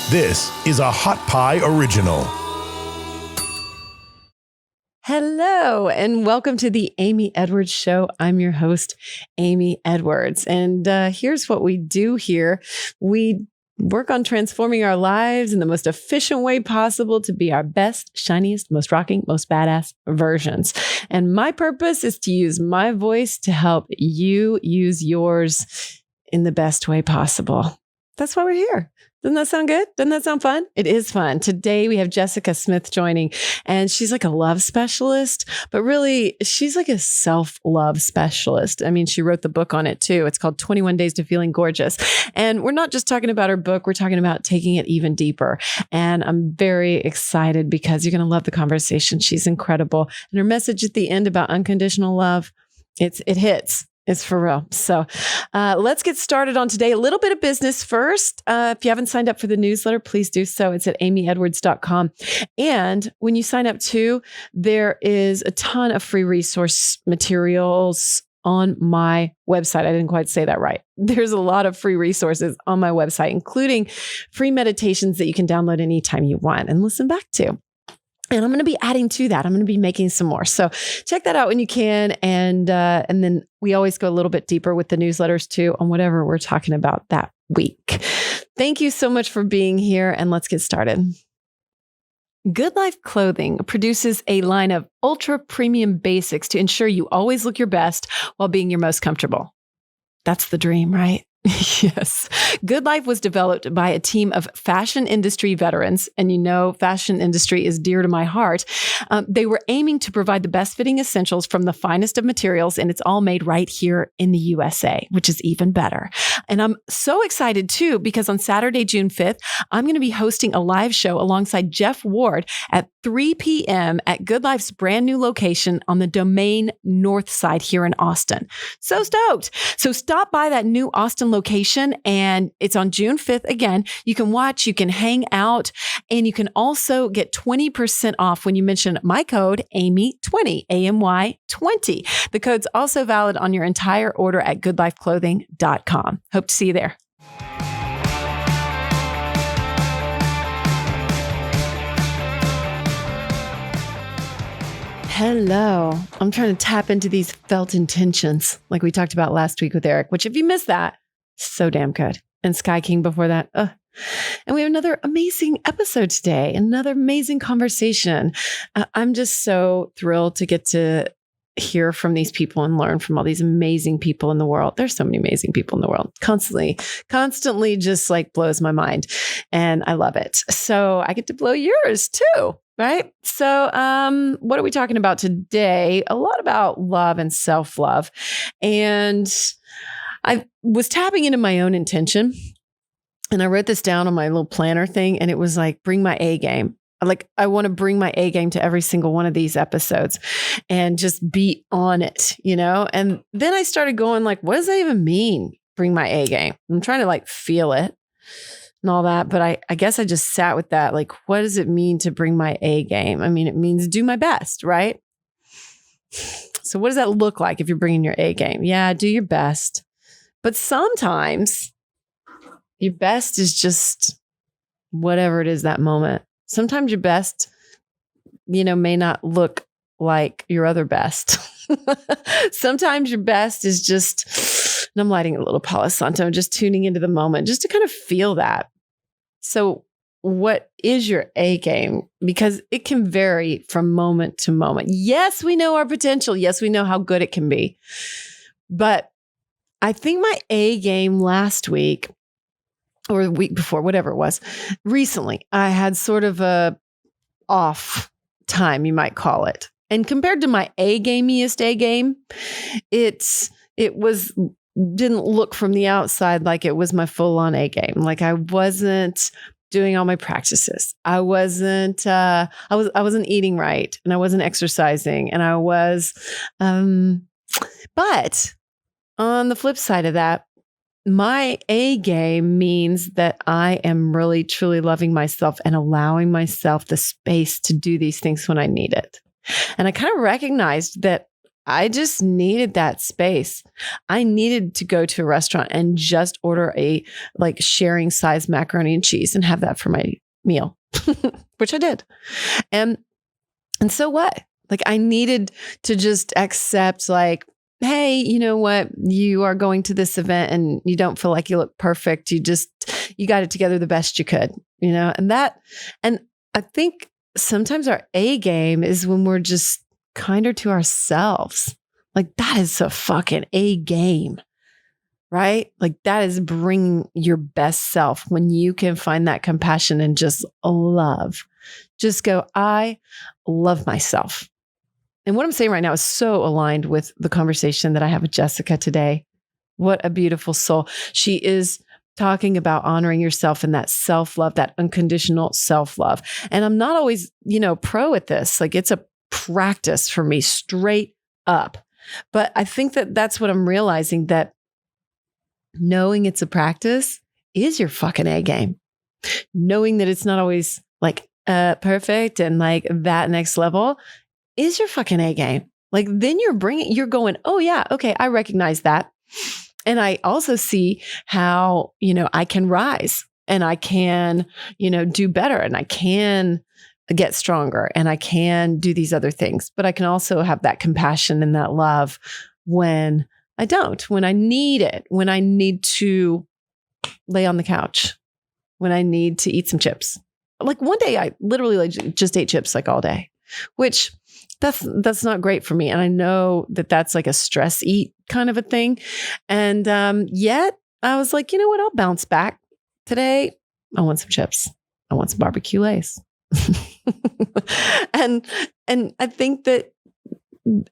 This is a Hot Pie Original. Hello, and welcome to the Amy Edwards Show. I'm your host, Amy Edwards. And here's what we do here. We work on transforming our lives in the most efficient way possible to be our best, shiniest, most rocking, most badass versions. And my purpose is to use my voice to help you use yours in the best way possible. That's why we're here. Doesn't that sound good? Doesn't that sound fun? It is fun. Today we have Jessica Smith joining, and she's like a love specialist, but really she's like a self-love specialist. I mean, she wrote the book on it too. It's called 21 Days to Feeling Gorgeous. And we're not just talking about her book, we're talking about taking it even deeper. And I'm very excited because you're going to love the conversation. She's incredible. And her message at the end about unconditional love, it hits. It's for real. So let's get started on today. A little bit of business first. If you haven't signed up for the newsletter, please do so. It's at amyedwards.com. And when you sign up too, there is a ton of free resource materials on my website. I didn't quite say that right. There's a lot of free resources on my website, including free meditations that you can download anytime you want and listen back to. And I'm going to be adding to that. I'm going to be making some more. So check that out when you can. And then we always go a little bit deeper with the newsletters too on whatever we're talking about that week. Thank you so much for being here, and let's get started. Good Life Clothing produces a line of ultra premium basics to ensure you always look your best while being your most comfortable. That's the dream, right? Yes. Good Life was developed by a team of fashion industry veterans. And you know, fashion industry is dear to my heart. They were aiming to provide the best fitting essentials from the finest of materials. And it's all made right here in the USA, which is even better. And I'm so excited too, because on Saturday, June 5th, I'm going to be hosting a live show alongside Jeff Ward at 3 p.m. at Good Life's brand new location on the Domain North side here in Austin. So stoked. So stop by that new Austin location, and it's on June 5th. Again, you can watch, you can hang out, and you can also get 20% off when you mention my code AMY20, AMY20. The code's also valid on your entire order at goodlifeclothing.com. Hope to see you there. Hello. I'm trying to tap into these felt intentions like we talked about last week with Eric, which if you missed that, so damn good. And Sky King before that. And we have another amazing episode today, another amazing conversation. I'm just so thrilled to get to hear from these people and learn from all these amazing people in the world. There's so many amazing people in the world. Constantly just like blows my mind. And I love it. So I get to blow yours too. Right? So, what are we talking about today? A lot about love and self-love. And I was tapping into my own intention, and I wrote this down on my little planner thing, and it was like, bring my A game. Like, I want to bring my A game to every single one of these episodes and just be on it, you know? And then I started going like, what does that even mean? Bring my A game. I'm trying to like feel it and all that. But I guess I just sat with that. Like, what does it mean to bring my A game? I mean, it means do my best, right? So what does that look like if you're bringing your A game? Yeah, do your best. But sometimes your best is just whatever it is that moment. Sometimes your best, may not look like your other best. Sometimes your best is just, and I'm lighting a little Palo Santo, just tuning into the moment, just to kind of feel that. So what is your A game? Because it can vary from moment to moment. Yes, we know our potential. Yes, we know how good it can be. But I think my A game last week or the week before, whatever it was, recently, I had sort of a off time, you might call it. And compared to my A-gameiest A game, it didn't look from the outside like it was my full-on A game. Like I wasn't doing all my practices. I wasn't eating right, and I wasn't exercising, and I was, but on the flip side of that, my A game means that I am really, truly loving myself and allowing myself the space to do these things when I need it. And I kind of recognized that I just needed that space. I needed to go to a restaurant and just order a like sharing size macaroni and cheese and have that for my meal, which I did. And so what? Like I needed to just accept like, hey, you know what? You are going to this event and you don't feel like you look perfect. You got it together the best you could, and I think sometimes our A game is when we're just kinder to ourselves. Like that is a fucking A game, right? Like that is bringing your best self when you can find that compassion and just love. Just go, I love myself. And what I'm saying right now is so aligned with the conversation that I have with Jessica today. What a beautiful soul. She is talking about honoring yourself and that self-love, that unconditional self-love. And I'm not always, pro at this. Like it's a practice for me straight up. But I think that that's what I'm realizing, that knowing it's a practice is your fucking A game. Knowing that it's not always like perfect and like that next level is your fucking A game. Like then you're going, oh yeah, okay, I recognize that. And I also see how, I can rise and I can, do better and I can get stronger and I can do these other things. But I can also have that compassion and that love when I don't, when I need it, when I need to lay on the couch, when I need to eat some chips. Like one day I literally just ate chips like all day, which that's not great for me. And I know that that's like a stress eat kind of a thing. And yet I was like, you know what? I'll bounce back. Today, I want some chips. I want some barbecue lace. and I think that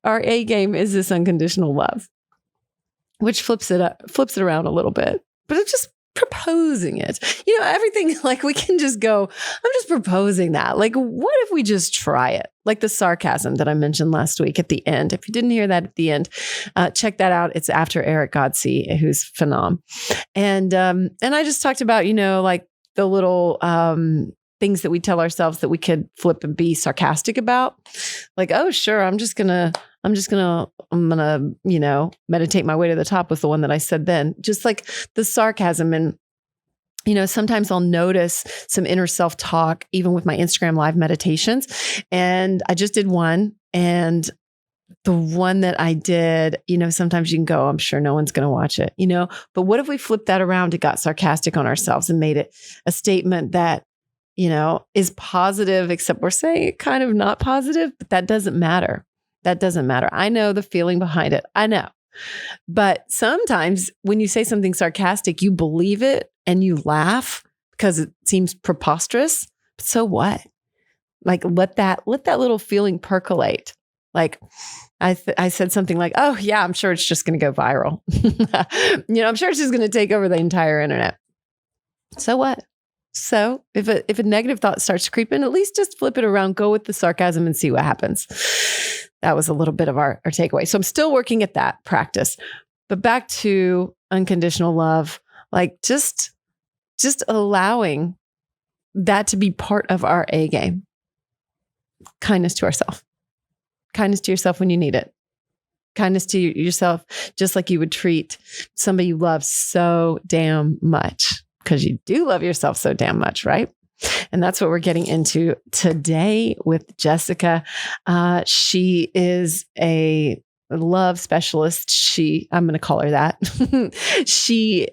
our A game is this unconditional love, which flips it around a little bit, but it's just proposing it. Everything, like we can just go, I'm just proposing that. Like, what if we just try it? Like the sarcasm that I mentioned last week at the end. If you didn't hear that at the end, check that out. It's after Eric Godsey, who's phenom. And I just talked about, like the little things that we tell ourselves that we could flip and be sarcastic about. Like, oh, sure, I'm gonna, meditate my way to the top was the one that I said then. Just like the sarcasm. And, sometimes I'll notice some inner self-talk, even with my Instagram live meditations. And I just did one. And the one that I did, sometimes you can go, I'm sure no one's going to watch it, but what if we flipped that around and got sarcastic on ourselves and made it a statement that, is positive, except we're saying it kind of not positive, but that doesn't matter. That doesn't matter. I know the feeling behind it. I know. But sometimes when you say something sarcastic, you believe it and you laugh because it seems preposterous. But so what? Like, let that little feeling percolate. Like I said something like, oh yeah, I'm sure it's just going to go viral. I'm sure it's just going to take over the entire internet. So what? So if a negative thought starts creeping, at least just flip it around, go with the sarcasm and see what happens. That was a little bit of our takeaway. So I'm still working at that practice, but back to unconditional love, like just allowing that to be part of our A game. Kindness to ourselves. Kindness to yourself when you need it. Kindness to yourself, just like you would treat somebody you love so damn much, because you do love yourself so damn much, right? And that's what we're getting into today with Jessica. She is a love specialist. I'm going to call her that. She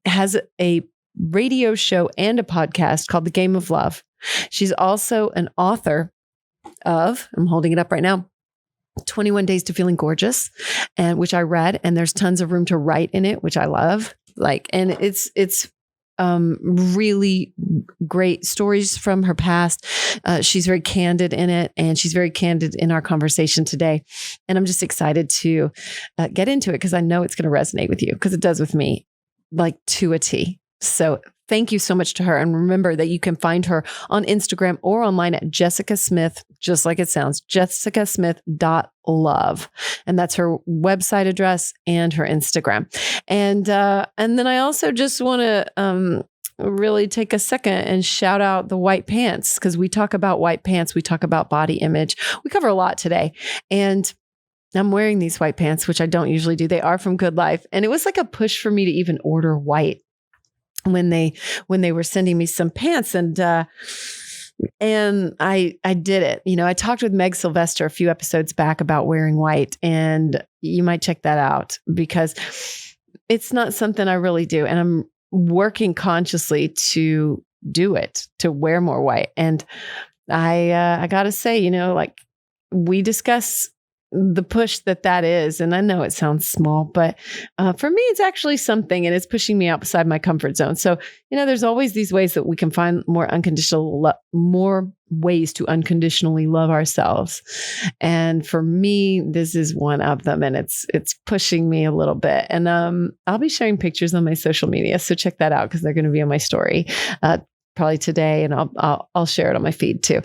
has a radio show and a podcast called The Game of Love. She's also an author of, I'm holding it up right now, 21 Days to Feeling Gorgeous, and which I read, and there's tons of room to write in it, which I love. And it's really great stories from her past. She's very candid in it, and she's very candid in our conversation today. And I'm just excited to get into it because I know it's going to resonate with you, because it does with me, like to a T. So thank you so much to her. And remember that you can find her on Instagram or online at Jessica Smith, just like it sounds, jessicasmith.love. And that's her website address and her Instagram. And then I also just want to really take a second and shout out the white pants, because we talk about white pants. We talk about body image. We cover a lot today. And I'm wearing these white pants, which I don't usually do. They are from Good Life. And it was like a push for me to even order white when they were sending me some pants. And I did it. I talked with Meg Sylvester a few episodes back about wearing white, and you might check that out because it's not something I really do. And I'm working consciously to do it, to wear more white. And I got to say, like we discuss the push that is. And I know it sounds small, but for me, it's actually something, and it's pushing me outside my comfort zone. So, there's always these ways that we can find more ways to unconditionally love ourselves. And for me, this is one of them, and it's pushing me a little bit. And I'll be sharing pictures on my social media, so check that out because they're going to be on my story. Probably today, and I'll share it on my feed too.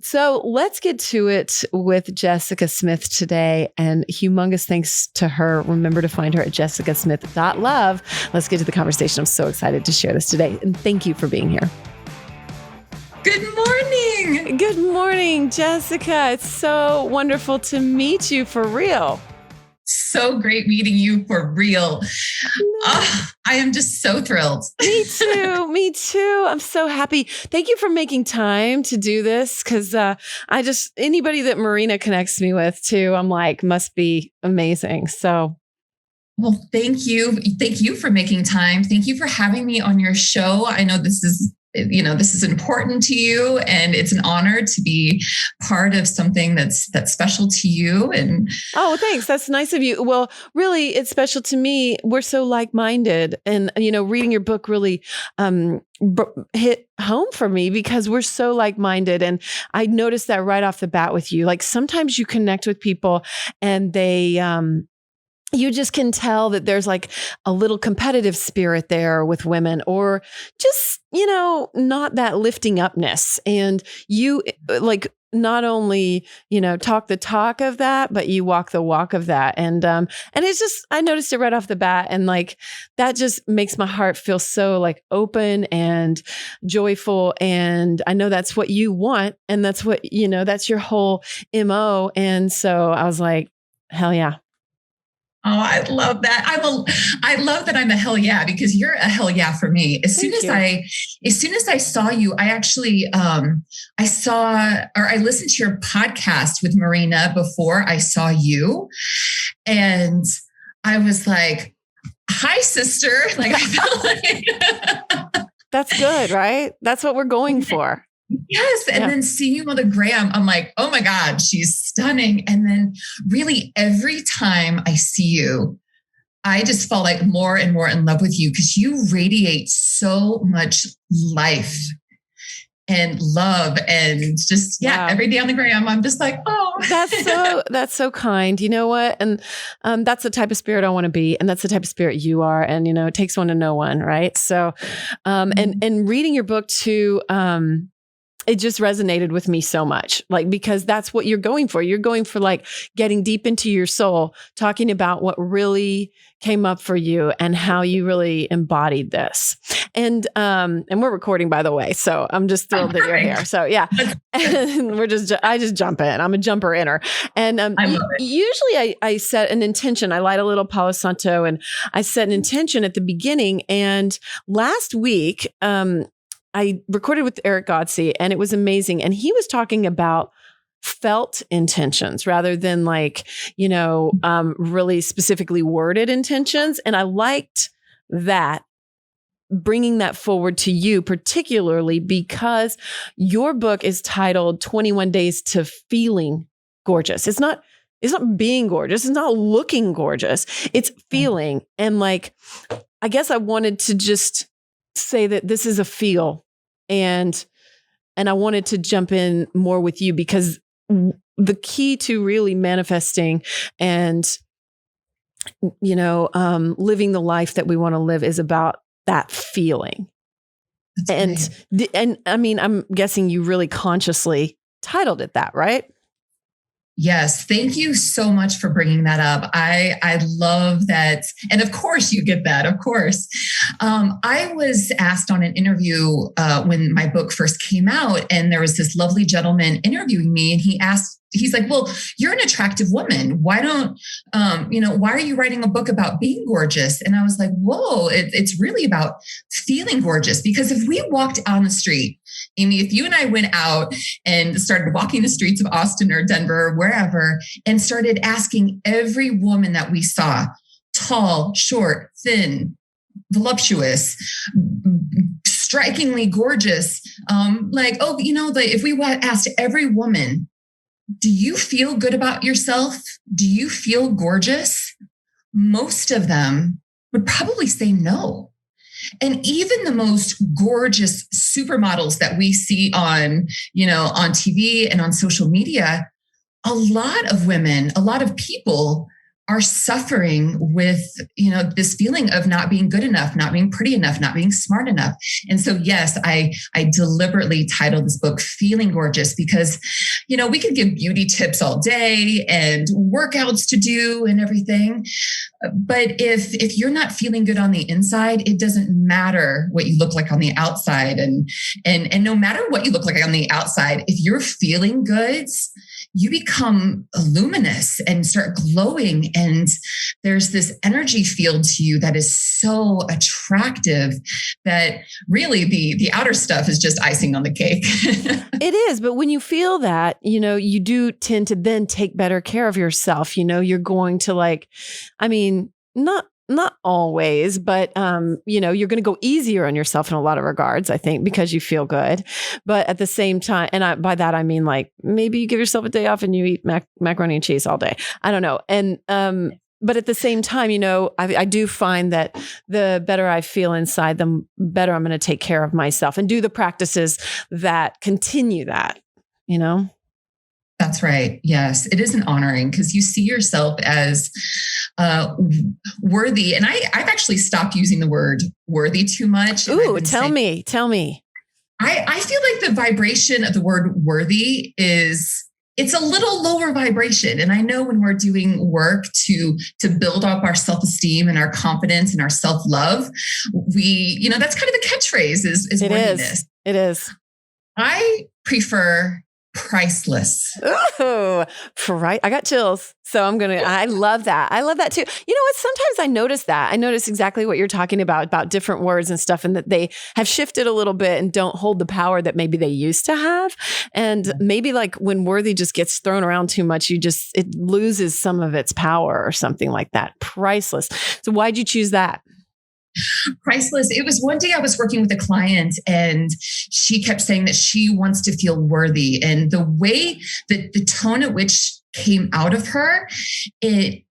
So let's get to it with Jessica Smith today, and humongous thanks to her. Remember to find her at jessicasmith.love. Let's get to the conversation. I'm so excited to share this today, and thank you for being here. Good morning. Good morning, Jessica. It's so wonderful to meet you for real. So great meeting you for real. Oh, I am just so thrilled. Me too. Me too. I'm so happy. Thank you for making time to do this because anybody that Marina connects me with too, I'm like, must be amazing. So. Well, thank you. Thank you for making time. Thank you for having me on your show. I know this is important to you, and it's an honor to be part of something that's special to you. And oh, thanks. That's nice of you. Well, really, it's special to me. We're so like-minded, and reading your book really hit home for me because we're so like-minded. And I noticed that right off the bat with you. Like sometimes you connect with people, and they you just can tell that there's like a little competitive spirit there with women, or just, not that lifting upness. And you like not only, talk the talk of that, but you walk the walk of that. And it's just, I noticed it right off the bat. And like, that just makes my heart feel so like open and joyful. And I know that's what you want. And that's what, that's your whole MO. And so I was like, hell yeah. Oh, I love that. I love that I'm a hell yeah, because you're a hell yeah for me. As soon as I saw you, I actually, I listened to your podcast with Marina before I saw you. And I was like, hi, sister. Like, I felt like that's good, right? That's what we're going for. Yes. And then seeing you on the gram, I'm like, oh my God, she's stunning. And then really every time I see you, I just fall like more and more in love with you because you radiate so much life and love and just, wow. Every day on the gram, I'm just like, oh, that's so kind. You know what? And that's the type of spirit I want to be. And that's the type of spirit you are. And, it takes one to know one. Right. So, and reading your book too, it just resonated with me so much, like, because that's what you're going for. You're going for like getting deep into your soul, talking about what really came up for you and how you really embodied this. And we're recording, by the way. So I'm just thrilled that you're here. So yeah, and I just jump in. I'm a jumper inner. And usually I set an intention. I light a little Palo Santo and I set an intention at the beginning. And last week, I recorded with Eric Godsey, and it was amazing. And he was talking about felt intentions rather than like, really specifically worded intentions. And I liked that, bringing that forward to you, particularly because your book is titled 21 Days to Feeling Gorgeous. It's not being gorgeous. It's not looking gorgeous. It's feeling. And like, I guess I wanted to just say that this is a feel, and I wanted to jump in more with you because the key to really manifesting and living the life that we want to live is about that feeling. And I mean, I'm guessing you really consciously titled it that, right? Yes. Thank you so much for bringing that up. I love that. And of course you get that, of course. I was asked on an interview when my book first came out, and there was this lovely gentleman interviewing me, and he asked he's like, well, you're an attractive woman. Why don't, why are you writing a book about being gorgeous? And I was like, whoa, it's really about feeling gorgeous. Because if we walked on the street, Amy, if you and I went out and started walking the streets of Austin or Denver or wherever and started asking every woman that we saw, tall, short, thin, voluptuous, strikingly gorgeous, if we asked every woman, do you feel good about yourself? Do you feel gorgeous? Most of them would probably say no. And even the most gorgeous supermodels that we see on TV and on social media, a lot of women, a lot of people are suffering with, this feeling of not being good enough, not being pretty enough, not being smart enough. And so, yes, I deliberately titled this book Feeling Gorgeous because, we could give beauty tips all day and workouts to do and everything. But if you're not feeling good on the inside, it doesn't matter what you look like on the outside. And no matter what you look like on the outside, if you're feeling good, you become luminous and start glowing. And there's this energy field to you that is so attractive that really the outer stuff is just icing on the cake. It is. But when you feel that, you do tend to then take better care of yourself. You're going to not always, but, you're going to go easier on yourself in a lot of regards, I think, because you feel good. But at the same time, and by that, I mean, maybe you give yourself a day off and you eat macaroni and cheese all day. I don't know. And, but at the same time, I do find that the better I feel inside, the better I'm going to take care of myself and do the practices that continue that, That's right. Yes, it is an honoring because you see yourself as worthy. And I've actually stopped using the word worthy too much. Ooh, tell me. I feel like the vibration of the word worthy it's a little lower vibration. And I know when we're doing work to build up our self-esteem and our confidence and our self-love, that's kind of a catchprise is worthiness. It is. I prefer priceless. Oh, right. I got chills. So I love that. I love that too. You know what? Sometimes I notice that. I notice exactly what you're talking about different words and stuff, and that they have shifted a little bit and don't hold the power that maybe they used to have. And maybe when worthy just gets thrown around too much, it loses some of its power or something like that. Priceless. So why'd you choose that? Priceless. It was one day I was working with a client and she kept saying that she wants to feel worthy. And the way that the tone at which came out of her, it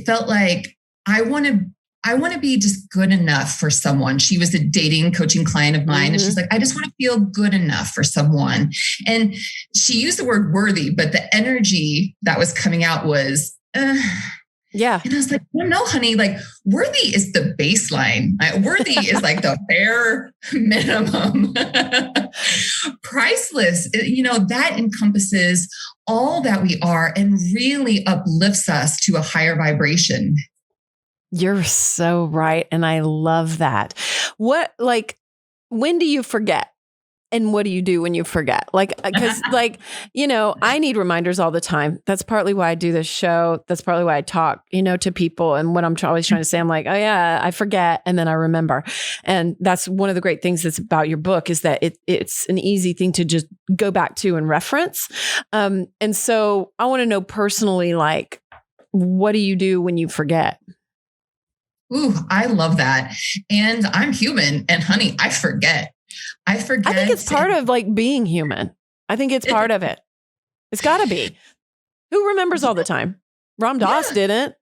felt like I want to be just good enough for someone. She was a dating coaching client of mine. Mm-hmm. And she's like, I just want to feel good enough for someone. And she used the word worthy, but the energy that was coming out was, yeah. And I was like, no, honey, worthy is the baseline. Worthy is the bare minimum. Priceless, that encompasses all that we are and really uplifts us to a higher vibration. You're so right. And I love that. When do you forget? And what do you do when you forget? Because I need reminders all the time. That's partly why I do this show. That's partly why I talk, to people. And what I'm always trying to say, I'm like, oh yeah, I forget. And then I remember. And that's one of the great things that's about your book is that it's an easy thing to just go back to and reference. And so I want to know personally, what do you do when you forget? Ooh, I love that. And I'm human. And honey, I forget. I forget. I think it's part of being human. I think it's part of it. It's got to be. Who remembers all the time? Ram Dass didn't.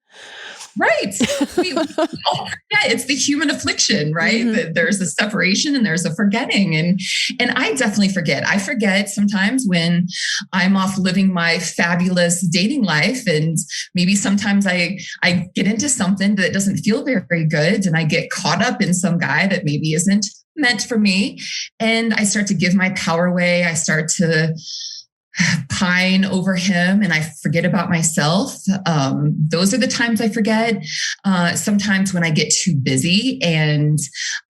Right. It's the human affliction, right? Mm-hmm. There's a separation and there's a forgetting. And I definitely forget. I forget sometimes when I'm off living my fabulous dating life. And maybe sometimes I get into something that doesn't feel very, very good. And I get caught up in some guy that maybe isn't meant for me. And I start to give my power away. I start to pine over him and I forget about myself. Those are the times I forget. Sometimes when I get too busy and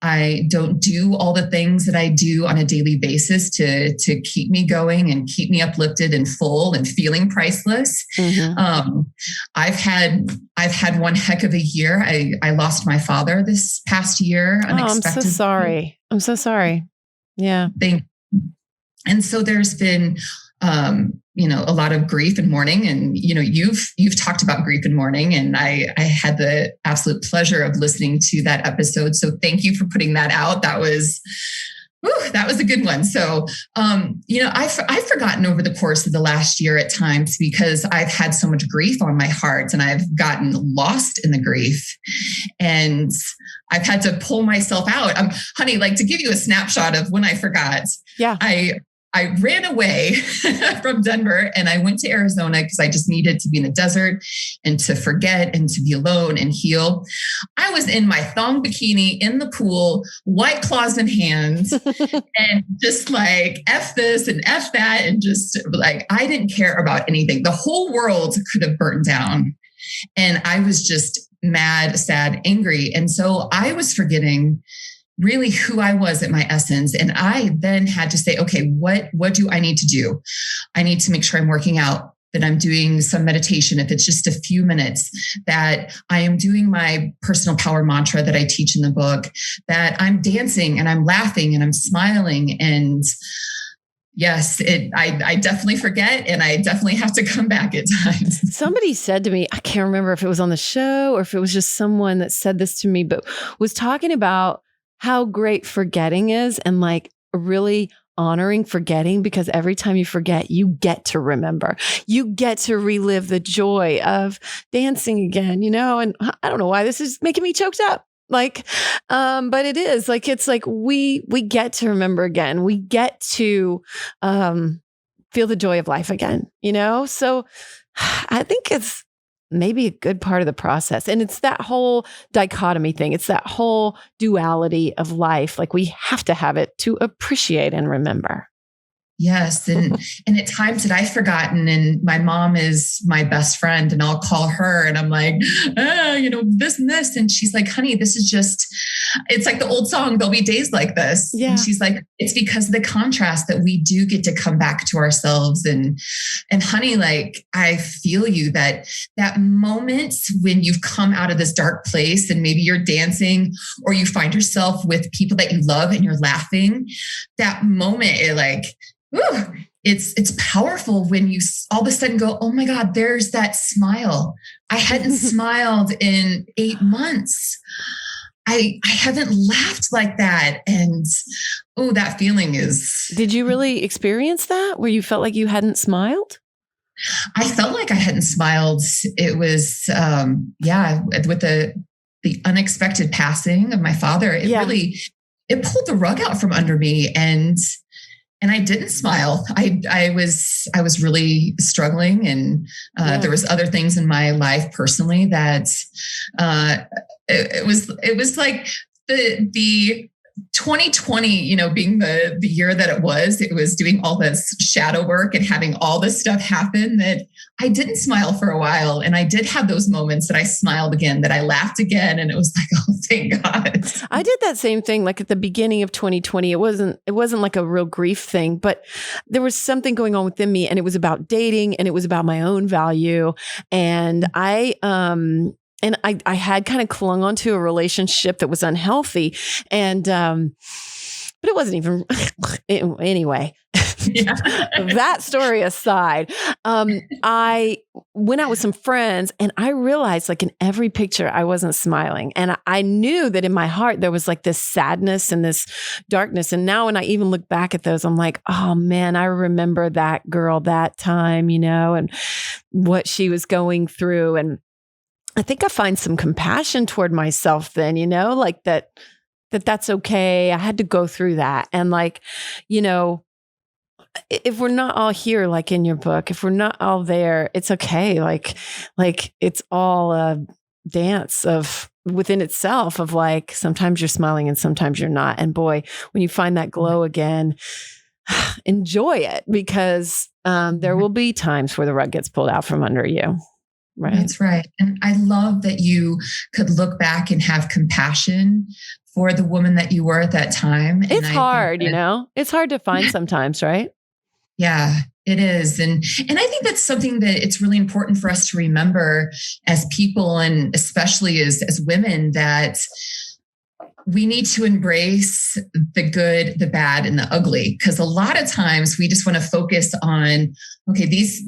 I don't do all the things that I do on a daily basis to keep me going and keep me uplifted and full and feeling priceless. Mm-hmm. I've had one heck of a year. I lost my father this past year. Unexpectedly. I'm so sorry. I'm so sorry. Yeah. And so there's been a lot of grief and mourning, and you've talked about grief and mourning, and I had the absolute pleasure of listening to that episode. So thank you for putting that out. That was a good one. So I've forgotten over the course of the last year at times because I've had so much grief on my heart, and I've gotten lost in the grief, and I've had to pull myself out. Honey, like, to give you a snapshot of when I forgot. Yeah. I ran away from Denver and I went to Arizona because I just needed to be in the desert and to forget and to be alone and heal. I was in my thong bikini in the pool, White Claws in hand, and just like, F this and F that. And just like, I didn't care about anything. The whole world could have burnt down. And I was just mad, sad, angry. And so I was forgetting really who I was at my essence. And I then had to say, okay, what do I need to do? I need to make sure I'm working out, that I'm doing some meditation, if it's just a few minutes, that I am doing my personal power mantra that I teach in the book, that I'm dancing and I'm laughing and I'm smiling. And yes, I definitely forget, and I definitely have to come back at times. Somebody said to me, I can't remember if it was on the show or if it was just someone that said this to me, but was talking about how great forgetting is, and like really honoring forgetting, because every time you forget, you get to remember, you get to relive the joy of dancing again, and I don't know why this is making me choked up. Like, but it is like, it's like, we get to remember again. We get to, feel the joy of life again, So I think it's maybe a good part of the process. And it's that whole dichotomy thing. It's that whole duality of life. Like, we have to have it to appreciate and remember. Yes. And at times that I've forgotten, and my mom is my best friend, and I'll call her and I'm like, this and this. And she's like, honey, this is just, it's like the old song, there'll be days like this. Yeah. And she's like, it's because of the contrast that we do get to come back to ourselves. And honey, like, I feel you, that moment when you've come out of this dark place and maybe you're dancing or you find yourself with people that you love and you're laughing, that moment, it's powerful when you all of a sudden go, oh my God, there's that smile. I hadn't smiled in 8 months. I haven't laughed like that. And that feeling is. Did you really experience that where you felt like you hadn't smiled? I felt like I hadn't smiled. It was, with the unexpected passing of my father, it pulled the rug out from under me, and I didn't smile. I was really struggling, and there was other things in my life personally that it was like the 2020, being the year that it was doing all this shadow work and having all this stuff happen, that I didn't smile for a while. And I did have those moments that I smiled again, that I laughed again. And it was like, oh, thank God. I did that same thing. Like at the beginning of 2020, it wasn't like a real grief thing, but there was something going on within me, and it was about dating, and it was about my own value. And I had kind of clung onto a relationship that was unhealthy, and but it wasn't even anyway. Yeah. That story aside, I went out with some friends, and I realized, like, in every picture, I wasn't smiling, and I knew that in my heart there was like this sadness and this darkness. And now, when I even look back at those, I'm like, oh man, I remember that girl that time, and what she was going through. And I think I find some compassion toward myself then, like that's okay. I had to go through that. And like, if we're not all here, like in your book, if we're not all there, it's okay. Like it's all a dance of within itself of like, sometimes you're smiling and sometimes you're not. And boy, when you find that glow again, enjoy it, because there will be times where the rug gets pulled out from under you. Right. That's right. And I love that you could look back and have compassion for the woman that you were at that time. It's hard, it's hard to find sometimes, right? Yeah, it is. And I think that's something that it's really important for us to remember as people, and especially as women, that we need to embrace the good, the bad, and the ugly. Because a lot of times we just want to focus on, okay, this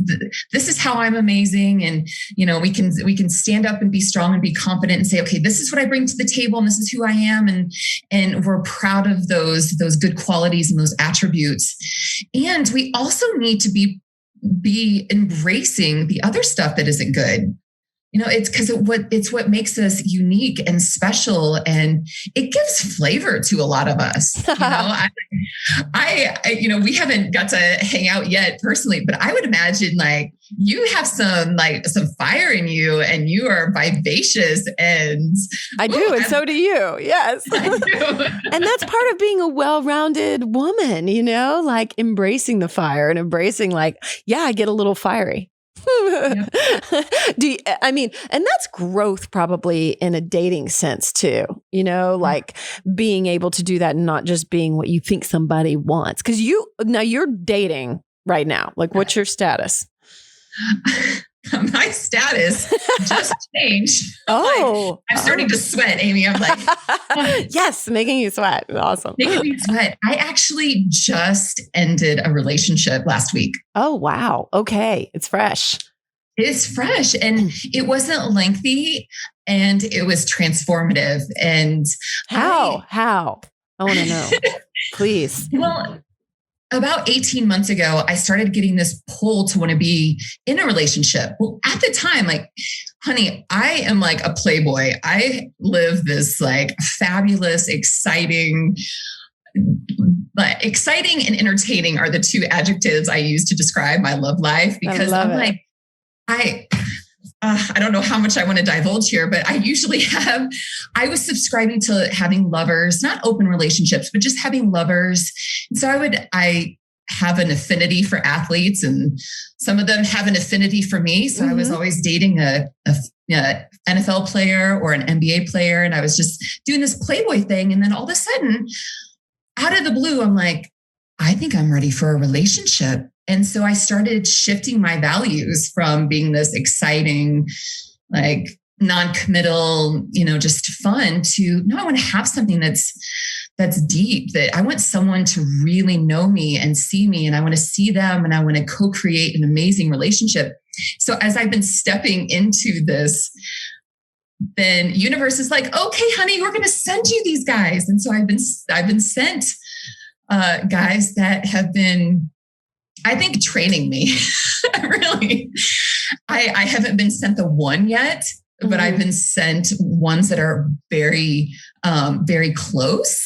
is how I'm amazing. And, we can stand up and be strong and be confident and say, okay, this is what I bring to the table and this is who I am. And we're proud of those good qualities and those attributes. And we also need to be embracing the other stuff that isn't good. It's because it's what makes us unique and special, and it gives flavor to a lot of us. We haven't got to hang out yet personally, but I would imagine like you have some fire in you, and you are vivacious, and I do, and so do you. Yes, I do. And that's part of being a well-rounded woman. Like embracing the fire and embracing I get a little fiery. Yep. And that's growth probably in a dating sense too, like being able to do that and not just being what you think somebody wants. Because you're dating right now. Like, what's your status? My status just changed. Oh, I'm starting to sweat, Amy. I'm like, yes, making you sweat. Awesome. Making me sweat. I actually just ended a relationship last week. Oh, wow. Okay. It's fresh. It's fresh, and it wasn't lengthy, and it was transformative. And how? I want to know, please. Well, about 18 months ago, I started getting this pull to want to be in a relationship. Well, at the time, honey, I am like a playboy. I live this fabulous, exciting and entertaining are the two adjectives I use to describe my love life, because I'm like, I don't know how much I want to divulge here, but I was subscribing to having lovers, not open relationships, but just having lovers. And so I have an affinity for athletes, and some of them have an affinity for me. So I was always dating a NFL player or an NBA player. And I was just doing this Playboy thing. And then all of a sudden, out of the blue, I'm like, I think I'm ready for a relationship. And so I started shifting my values from being this exciting, non-committal, just fun, to no, I want to have something that's deep, that I want someone to really know me and see me, and I want to see them, and I want to co-create an amazing relationship. So as I've been stepping into this, then universe is like, okay, honey, we're going to send you these guys. And so I've been sent guys that have been, I think, training me. Really. I haven't been sent the one yet, but I've been sent ones that are very, very close.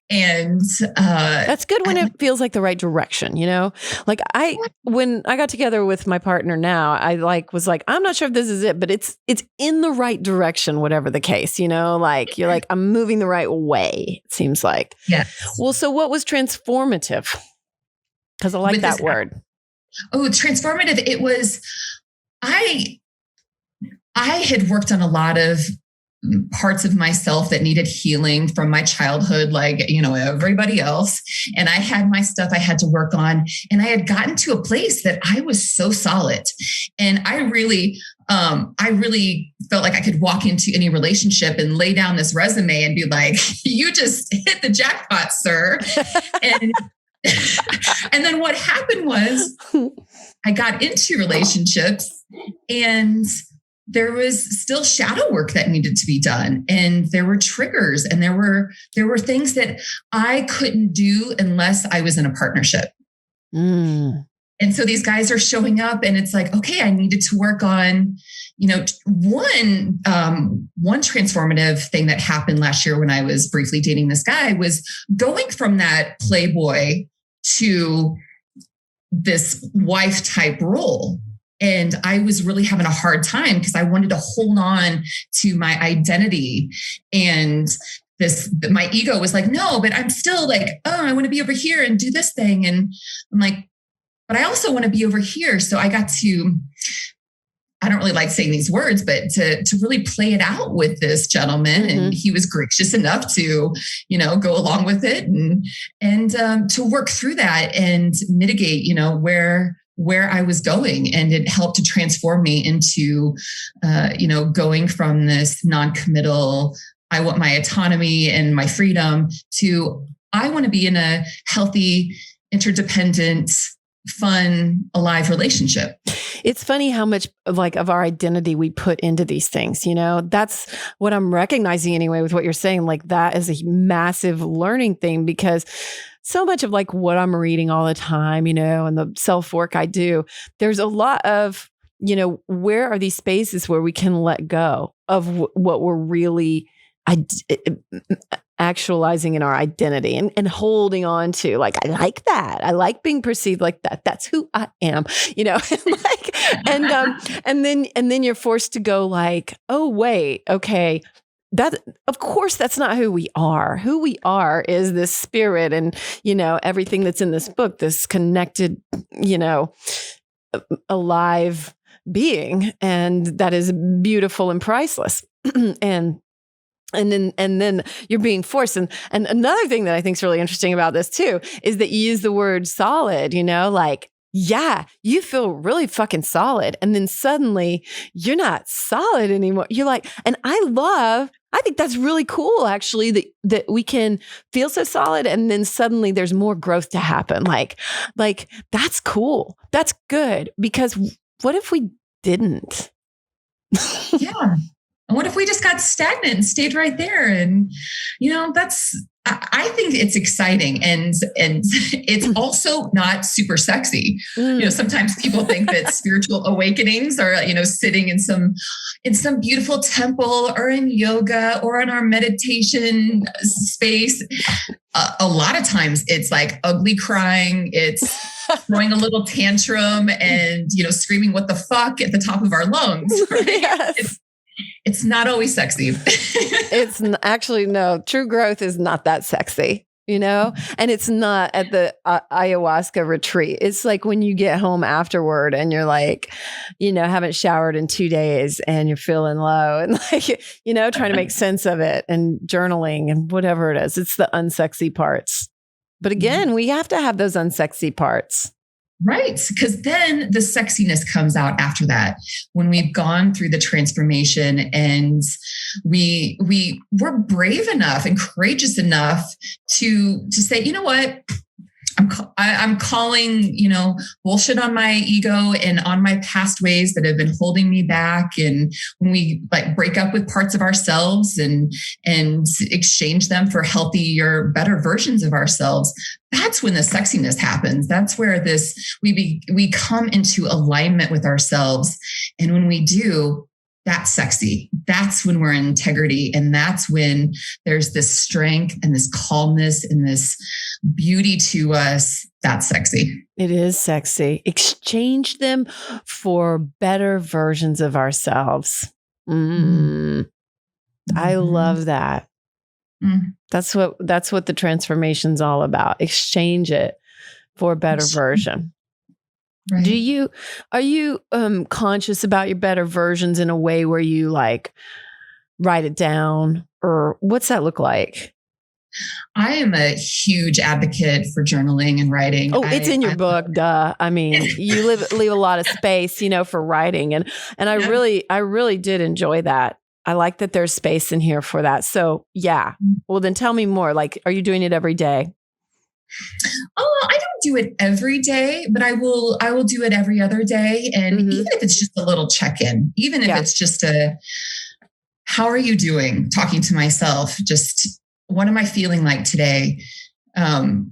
And that's good when it feels like the right direction, when I got together with my partner now, I was like, I'm not sure if this is it, but it's in the right direction, whatever the case, you're like, I'm moving the right way, it seems like. Yes. Well, so what was transformative? Because I like that word. Oh, transformative. It was, I had worked on a lot of parts of myself that needed healing from my childhood, everybody else. And I had my stuff I had to work on. And I had gotten to a place that I was so solid. And I really felt like I could walk into any relationship and lay down this resume and be like, you just hit the jackpot, sir. And then what happened was I got into relationships, and there was still shadow work that needed to be done. And there were triggers, and there were things that I couldn't do unless I was in a partnership. And so these guys are showing up, and it's like, okay, I needed to work on, one transformative thing that happened last year when I was briefly dating this guy was going from that Playboy to this wife type role. And I was really having a hard time because I wanted to hold on to my identity. And my ego was like, no, but I'm still like, oh, I want to be over here and do this thing. And I'm like, but I also want to be over here. So I got to, I don't really like saying these words, but to really play it out with this gentleman. Mm-hmm. And he was gracious enough to, go along with it and to work through that and mitigate, where I was going. And it helped to transform me into, going from this non-committal, I want my autonomy and my freedom to, I want to be in a healthy, interdependent, fun, alive relationship. It's funny how much of our identity we put into these things. That's what I'm recognizing anyway with what you're saying. Like that is a massive learning thing, because so much of what I'm reading all the time, and the self-work I do, there's a lot of, where are these spaces where we can let go of what we're really actualizing in our identity and holding on to, I like that. I like being perceived like that. That's who I am, and then you're forced to go oh, wait, okay. That, of course, that's not who we are. Who we are is this spirit and, everything that's in this book, this connected, alive being. And that is beautiful and priceless. And then you're being forced. And another thing that I think is really interesting about this too, is that you use the word solid, yeah, you feel really fucking solid. And then suddenly you're not solid anymore. You're and I think that's really cool, actually, that we can feel so solid. And then suddenly there's more growth to happen. Like that's cool. That's good. Because what if we didn't? Yeah. And what if we just got stagnant and stayed right there? And, I think it's exciting and it's also not super sexy. Sometimes people think that spiritual awakenings are, sitting in some beautiful temple or in yoga or in our meditation space. A lot of times it's ugly crying. It's throwing a little tantrum and, screaming what the fuck at the top of our lungs. Right? Yes. It's not always sexy. It's actually, no, true growth is not that sexy, and it's not at the ayahuasca retreat. It's when you get home afterward and you're haven't showered in 2 days and you're feeling low and trying to make sense of it and journaling and whatever it is. It's the unsexy parts. But again, we have to have those unsexy parts. Right. Because then the sexiness comes out after that, when we've gone through the transformation and we're brave enough and courageous enough to say, you know what, I'm calling, bullshit on my ego and on my past ways that have been holding me back. And when we break up with parts of ourselves and exchange them for healthier, better versions of ourselves, that's when the sexiness happens. That's where we come into alignment with ourselves. And when we do, that's sexy. That's when we're in integrity. And that's when there's this strength and this calmness and this beauty to us. That's sexy. It is sexy. Exchange them for better versions of ourselves. I love that. That's what the transformation's all about. Exchange it for a better version. Right. Are you conscious about your better versions in a way where you write it down, or what's that look like? I am a huge advocate for journaling and writing. Oh, it's in your book, duh. I mean, you leave a lot of space, for writing, and I really did enjoy that. I like that there's space in here for that. So yeah. Well, then tell me more. Are you doing it every day? Oh, I don't do it every day, but I will do it every other day. And even if it's just a little check-in, even if it's just how are you doing? Talking to myself, just what am I feeling like today?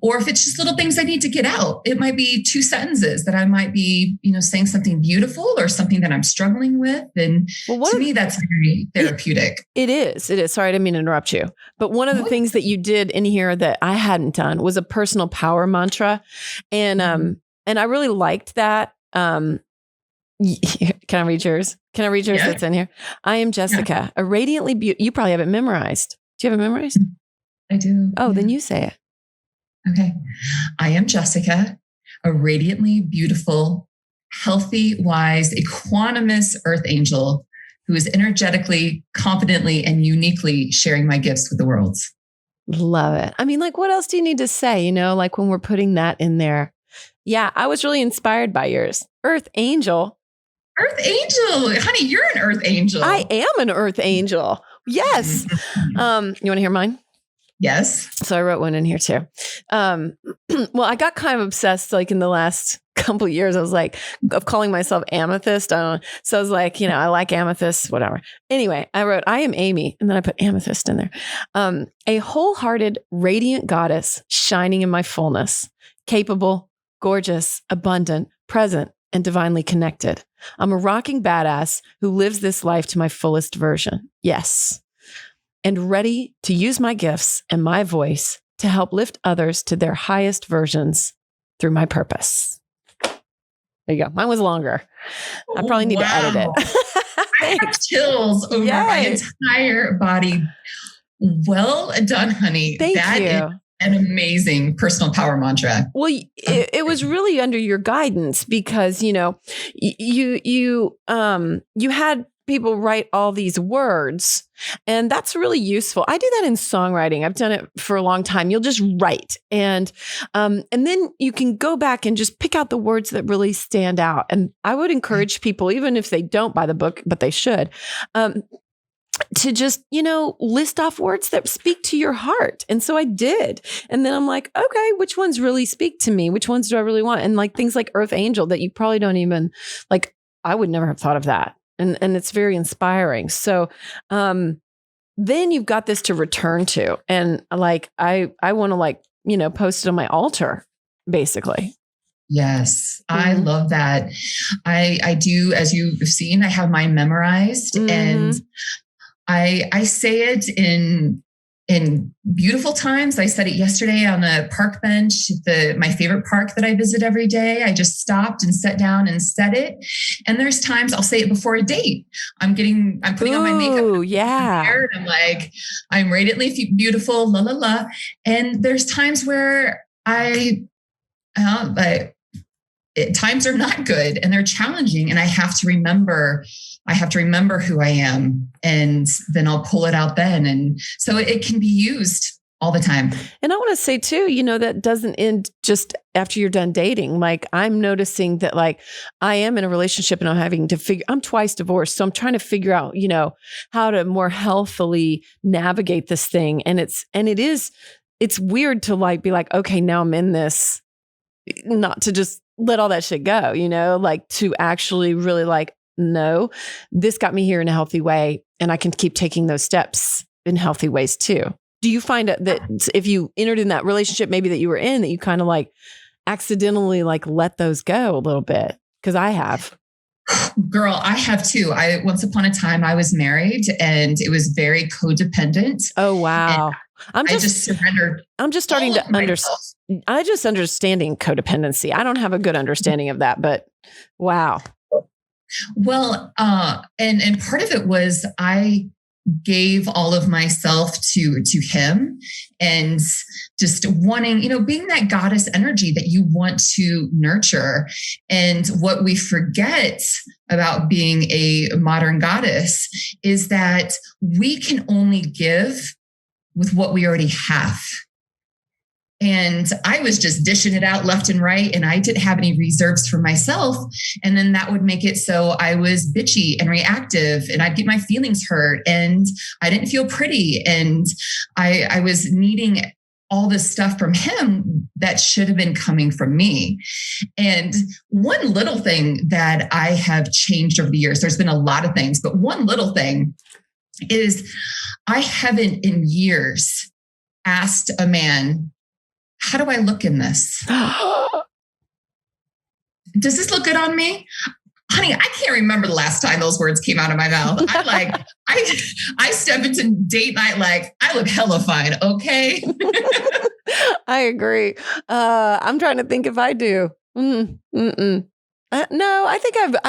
Or if it's just little things I need to get out, it might be 2 sentences that I might be, saying something beautiful or something that I'm struggling with. And to me, that's very therapeutic. It is. Sorry, I didn't mean to interrupt you. But one of the things that you did in here that I hadn't done was a personal power mantra. And I really liked that. Can I read yours? Yeah. That's in here? I am Jessica, a radiantly beautiful. You probably have it memorized. Do you have it memorized? I do. Oh, then you say it. Okay. I am Jessica, a radiantly beautiful, healthy, wise, equanimous earth angel who is energetically, confidently, and uniquely sharing my gifts with the world. Love it. I mean, like, what else do you need to say? Like when we're putting that in there. Yeah, I was really inspired by yours. Earth angel. Earth angel. Honey, you're an earth angel. I am an earth angel. Yes. You want to hear mine? Yes. So I wrote one in here too. Well, I got kind of obsessed like in the last couple of years. I was like, of calling myself amethyst. I don't know. So I was like, I like amethyst, whatever. Anyway, I wrote, I am Amy. And then I put amethyst in there. A wholehearted, radiant goddess shining in my fullness, capable, gorgeous, abundant, present, and divinely connected. I'm a rocking badass who lives this life to my fullest version. Yes. And ready to use my gifts and my voice to help lift others to their highest versions through my purpose. There you go. Mine was longer. I probably need to edit it. I have chills over my entire body. Well done, honey. Thank you. Is an amazing personal power mantra. Well, it was really under your guidance because, you had people write all these words, and that's really useful. I do that in songwriting. I've done it for a long time. You'll just write, and then you can go back and just pick out the words that really stand out. And I would encourage people, even if they don't buy the book, but they should, to just, list off words that speak to your heart. And so I did. And then I'm like, okay, which ones really speak to me? Which ones do I really want? And like things like Earth Angel that you probably don't even like, I would never have thought of that. And it's very inspiring. So, then you've got this to return to. And like, I want to post it on my altar, basically. Yes, I love that. I do, as you've seen, I have mine memorized, and I say it in beautiful times. I said it yesterday on a park bench, my favorite park that I visit every day. I just stopped and sat down and said it. And there's times I'll say it before a date. I'm putting on my makeup. Yeah. And I'm like, I'm radiantly beautiful, la, la, la. And there's times where times are not good and they're challenging. And I have to remember who I am, and then I'll pull it out then. And so it can be used all the time. And I want to say too, that doesn't end just after you're done dating. Like I'm noticing that like I am in a relationship and I'm twice divorced. So I'm trying to figure out, how to more healthily navigate this thing. And it's weird to like, be like, okay, now I'm in this, not to just let all that shit go, like to actually really like, no, this got me here in a healthy way. And I can keep taking those steps in healthy ways too. Do you find that if you entered in that relationship, maybe that you were in, that you kind of like accidentally like let those go a little bit? Because I have. Girl, I have too. Once upon a time I was married and it was very codependent. Oh, wow. I just surrendered. I'm just starting to understand. I just understanding codependency. I don't have a good understanding of that, but wow. Well, and part of it was I gave all of myself to him, and just wanting, being that goddess energy that you want to nurture. And what we forget about being a modern goddess is that we can only give with what we already have. And I was just dishing it out left and right, and I didn't have any reserves for myself. And then that would make it so I was bitchy and reactive, and I'd get my feelings hurt, and I didn't feel pretty. And I was needing all this stuff from him that should have been coming from me. And one little thing that I have changed over the years, there's been a lot of things, but one little thing is I haven't in years asked a man, how do I look in this? Does this look good on me? Honey, I can't remember the last time those words came out of my mouth. I'm like, I step into date night like, I look hella fine, okay? I agree. I'm trying to think if I do. No, I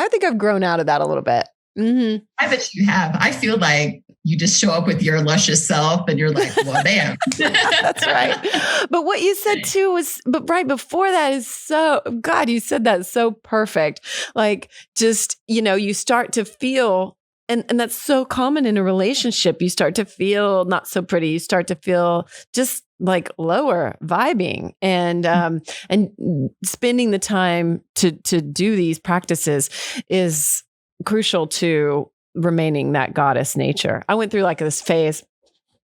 think I've grown out of that a little bit. Mm-hmm. I bet you have. I feel like you just show up with your luscious self and you're like, well, damn. That's right. But what you said too was, but right before that is so, God, you said that so perfect. Like just, you start to feel, and that's so common in a relationship. You start to feel not so pretty. You start to feel just like lower vibing, and spending the time to do these practices is crucial to remaining that goddess nature. I went through like this phase.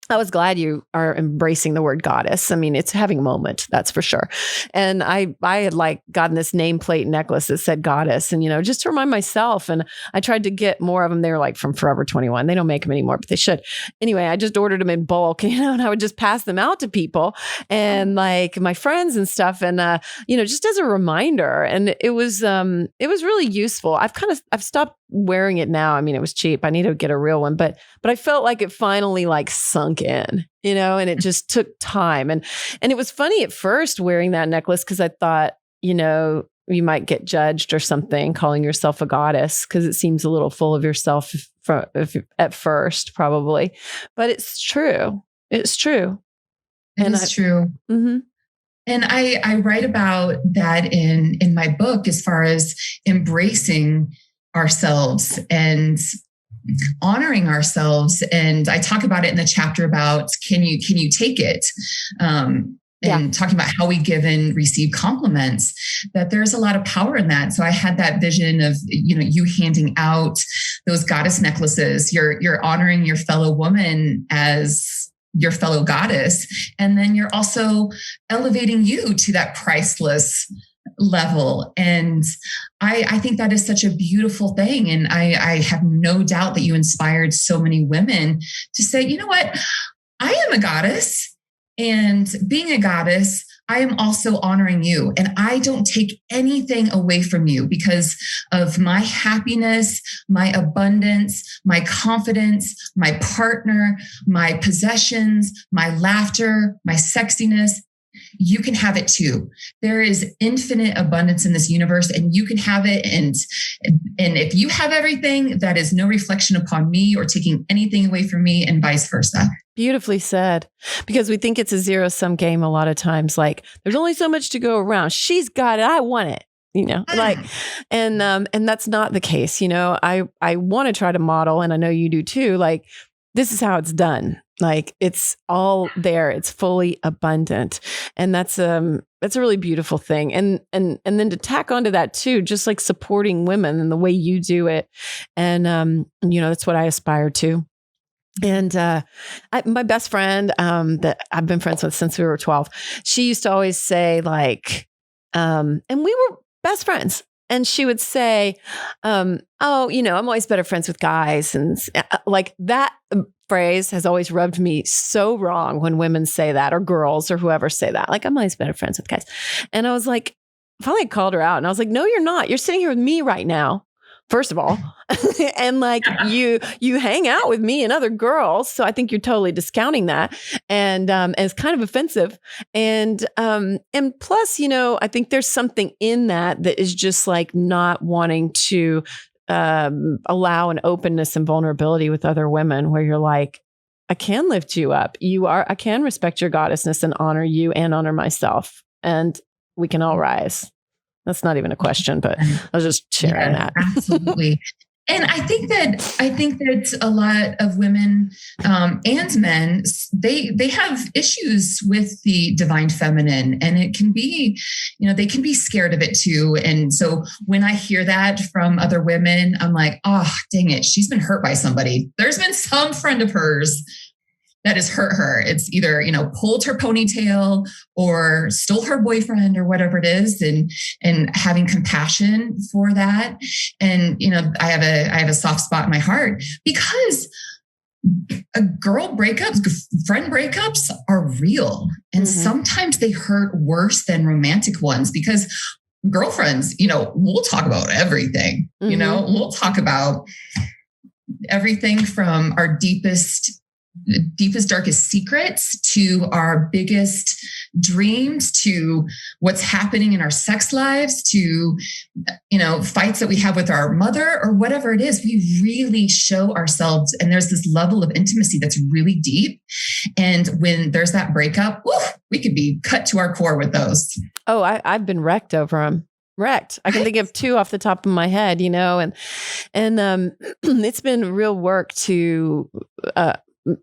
I was glad you are embracing the word goddess. I mean, it's having a moment, that's for sure. And I had like gotten this nameplate necklace that said goddess, and, just to remind myself. And I tried to get more of them. They were like from Forever 21. They don't make them anymore, but they should. Anyway, I just ordered them in bulk, and I would just pass them out to people and like my friends and stuff. And, just as a reminder. And it was really useful. I've stopped wearing it now. I mean, it was cheap. I need to get a real one, but I felt like it finally like sunk in, and it just took time. And it was funny at first wearing that necklace, because I thought, you might get judged or something calling yourself a goddess, because it seems a little full of yourself if at first, probably. But it's true. It's true. It's true. Mm-hmm. And I write about that in my book, as far as embracing ourselves and honoring ourselves. And I talk about it in the chapter about can you take it? Talking about how we give and receive compliments, that there's a lot of power in that. So I had that vision of, you handing out those goddess necklaces. You're honoring your fellow woman as your fellow goddess. And then you're also elevating you to that priceless level. And I think that is such a beautiful thing. And I have no doubt that you inspired so many women to say, you know what, I am a goddess, and being a goddess, I am also honoring you. And I don't take anything away from you because of my happiness, my abundance, my confidence, my partner, my possessions, my laughter, my sexiness. You can have it too. There is infinite abundance in this universe, and you can have it. And if you have everything, that is no reflection upon me or taking anything away from me, and vice versa. Beautifully said. Because we think it's a zero-sum game a lot of times. Like, there's only so much to go around. She's got it. I want it. And that's not the case. I want to try to model, and I know you do too. Like, this is how it's done. Like, it's all there. It's fully abundant. And that's a really beautiful thing. And then to tack onto that too, just like supporting women and the way you do it. And, that's what I aspire to. And my best friend that I've been friends with since we were 12, she used to always say like, and we were best friends. And she would say, I'm always better friends with guys. And like that phrase has always rubbed me so wrong when women say that, or girls or whoever say that. Like, I'm always better friends with guys. And I was like, finally called her out, and I was like, no, you're not. You're sitting here with me right now, first of all. And like you hang out with me and other girls. So I think you're totally discounting that. And it's kind of offensive. And plus, I think there's something in that is just like not wanting to allow an openness and vulnerability with other women, where you're like, I can lift you up. I can respect your goddessness and honor you and honor myself. And we can all rise. That's not even a question, but I was just sharing that. Absolutely. And I think that a lot of women and men, they have issues with the divine feminine, and it can be, they can be scared of it too. And so when I hear that from other women, I'm like, oh, dang it, she's been hurt by somebody. There's been some friend of hers that has hurt her. It's either, pulled her ponytail or stole her boyfriend or whatever it is, and having compassion for that. And, I have a soft spot in my heart, because friend breakups are real. And sometimes they hurt worse than romantic ones, because girlfriends, we'll talk about everything, we'll talk about everything from our deepest deepest, darkest secrets to our biggest dreams, to what's happening in our sex lives, to, fights that we have with our mother or whatever it is, we really show ourselves. And there's this level of intimacy that's really deep. And when there's that breakup, we could be cut to our core with those. Oh, I've been wrecked over them. Wrecked. I can think of 2 off the top of my head, and it's been real work to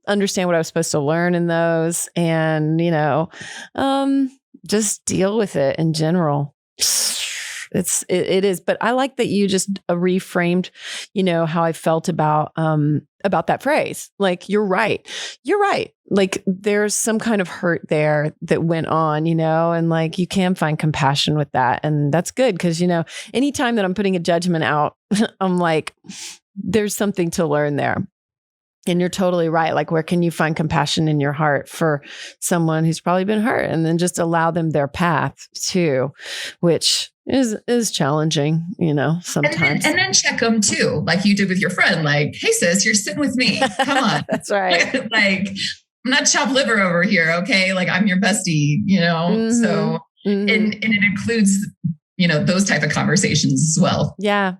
understand what I was supposed to learn in those, and just deal with it in general. It is, but I like that you just reframed, how I felt about that phrase. Like, you're right. Like, there's some kind of hurt there that went on, and like, you can find compassion with that. And that's good. Cause anytime that I'm putting a judgment out, I'm like, there's something to learn there. And you're totally right. Like, where can you find compassion in your heart for someone who's probably been hurt, and then just allow them their path too, which is challenging, sometimes. And then check them too, like you did with your friend. Like, hey sis, you're sitting with me. Come on. That's right. Like, I'm not chopped liver over here. Okay. Like, I'm your bestie, Mm-hmm. So, and it includes, those type of conversations as well. Yeah.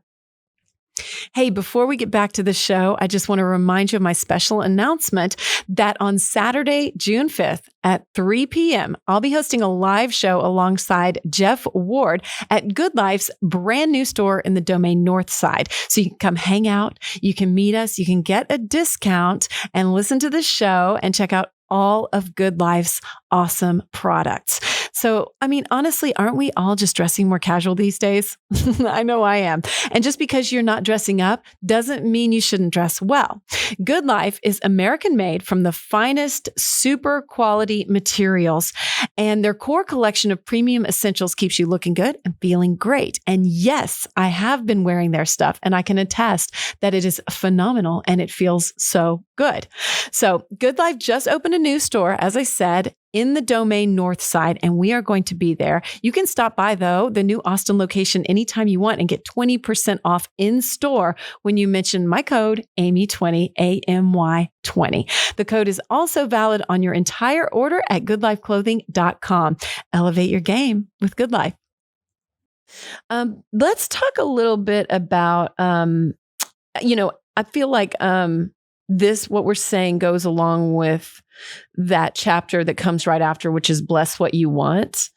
Hey, before we get back to the show, I just want to remind you of my special announcement that on Saturday, June 5th at 3 p.m., I'll be hosting a live show alongside Jeff Ward at Good Life's brand new store in the Domain North Side. So you can come hang out, you can meet us, you can get a discount and listen to the show and check out all of Good Life's awesome products. So, honestly, aren't we all just dressing more casual these days? I know I am. And just because you're not dressing up doesn't mean you shouldn't dress well. Good Life is American made from the finest, super quality materials, and their core collection of premium essentials keeps you looking good and feeling great. And yes, I have been wearing their stuff, and I can attest that it is phenomenal and it feels so good. So Good Life just opened a new store, as I said, in the Domain North Side, and we are going to be there. You can stop by, though, the new Austin location anytime you want and get 20% off in store when you mention my code AMY20, AMY20. The code is also valid on your entire order at goodlifeclothing.com. Elevate your game with Good Life. Let's talk a little bit about, I feel like what we're saying goes along with that chapter that comes right after, which is bless what you want.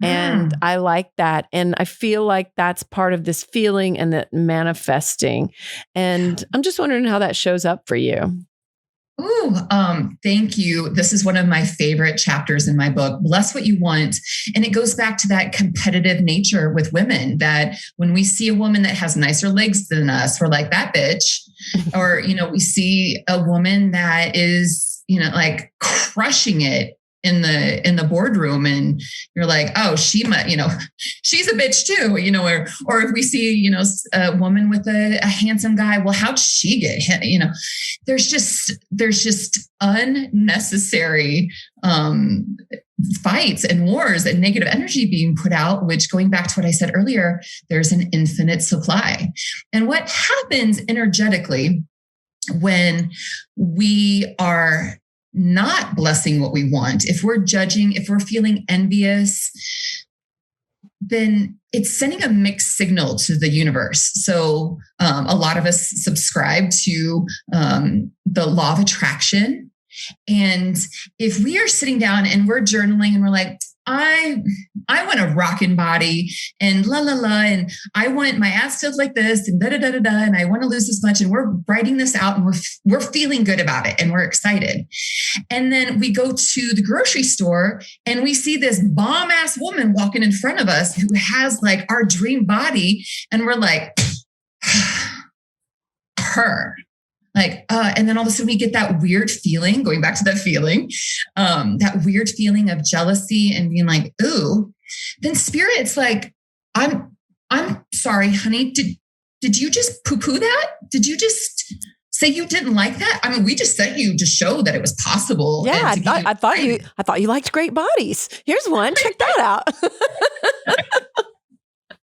And I like that. And I feel like that's part of this feeling and that manifesting. And I'm just wondering how that shows up for you. Ooh, thank you. This is one of my favorite chapters in my book, Bless What You Want. And it goes back to that competitive nature with women, that when we see a woman that has nicer legs than us, we're like, that bitch. Or, we see a woman that is, like crushing it in the boardroom, and you're like, oh, she's a bitch too, or if we see, a woman with a handsome guy, well, how'd she get hit? There's just unnecessary, fights and wars and negative energy being put out, which, going back to what I said earlier, there's an infinite supply. And what happens energetically when we are not blessing what we want, if we're judging, if we're feeling envious, then it's sending a mixed signal to the universe. So a lot of us subscribe to the law of attraction. And if we are sitting down and we're journaling and we're like, I want a rockin' body and la la la, and I want my ass to look like this and da da da da da, and I want to lose this much, and we're writing this out and we're feeling good about it and we're excited. And then we go to the grocery store and we see this bomb ass woman walking in front of us who has like our dream body, and we're like, her. Like, and then all of a sudden we get that weird feeling, going back to that feeling, that weird feeling of jealousy and being like, ooh, then spirit's like, I'm sorry, honey. Did you just poo-poo that? Did you just say you didn't like that? I mean, we just sent you to show that it was possible. Yeah. I thought you liked great bodies. Here's one. Check that out.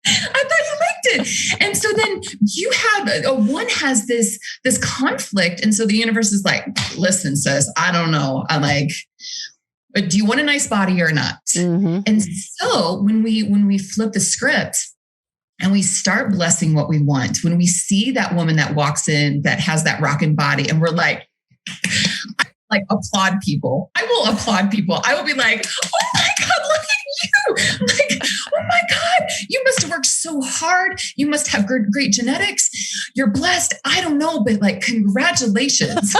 I thought you liked it. And so So then you have one has this conflict. And so the universe is like, listen, sis, I don't know. I'm like, but do you want a nice body or not? Mm-hmm. And so when we flip the script and we start blessing what we want, when we see that woman that walks in that has that rockin' body, and we're like applaud people. I will applaud people. I will be like, oh my God, look at you. Like, oh my God, you must have worked so hard. You must have great genetics. You're blessed. I don't know, but like, congratulations.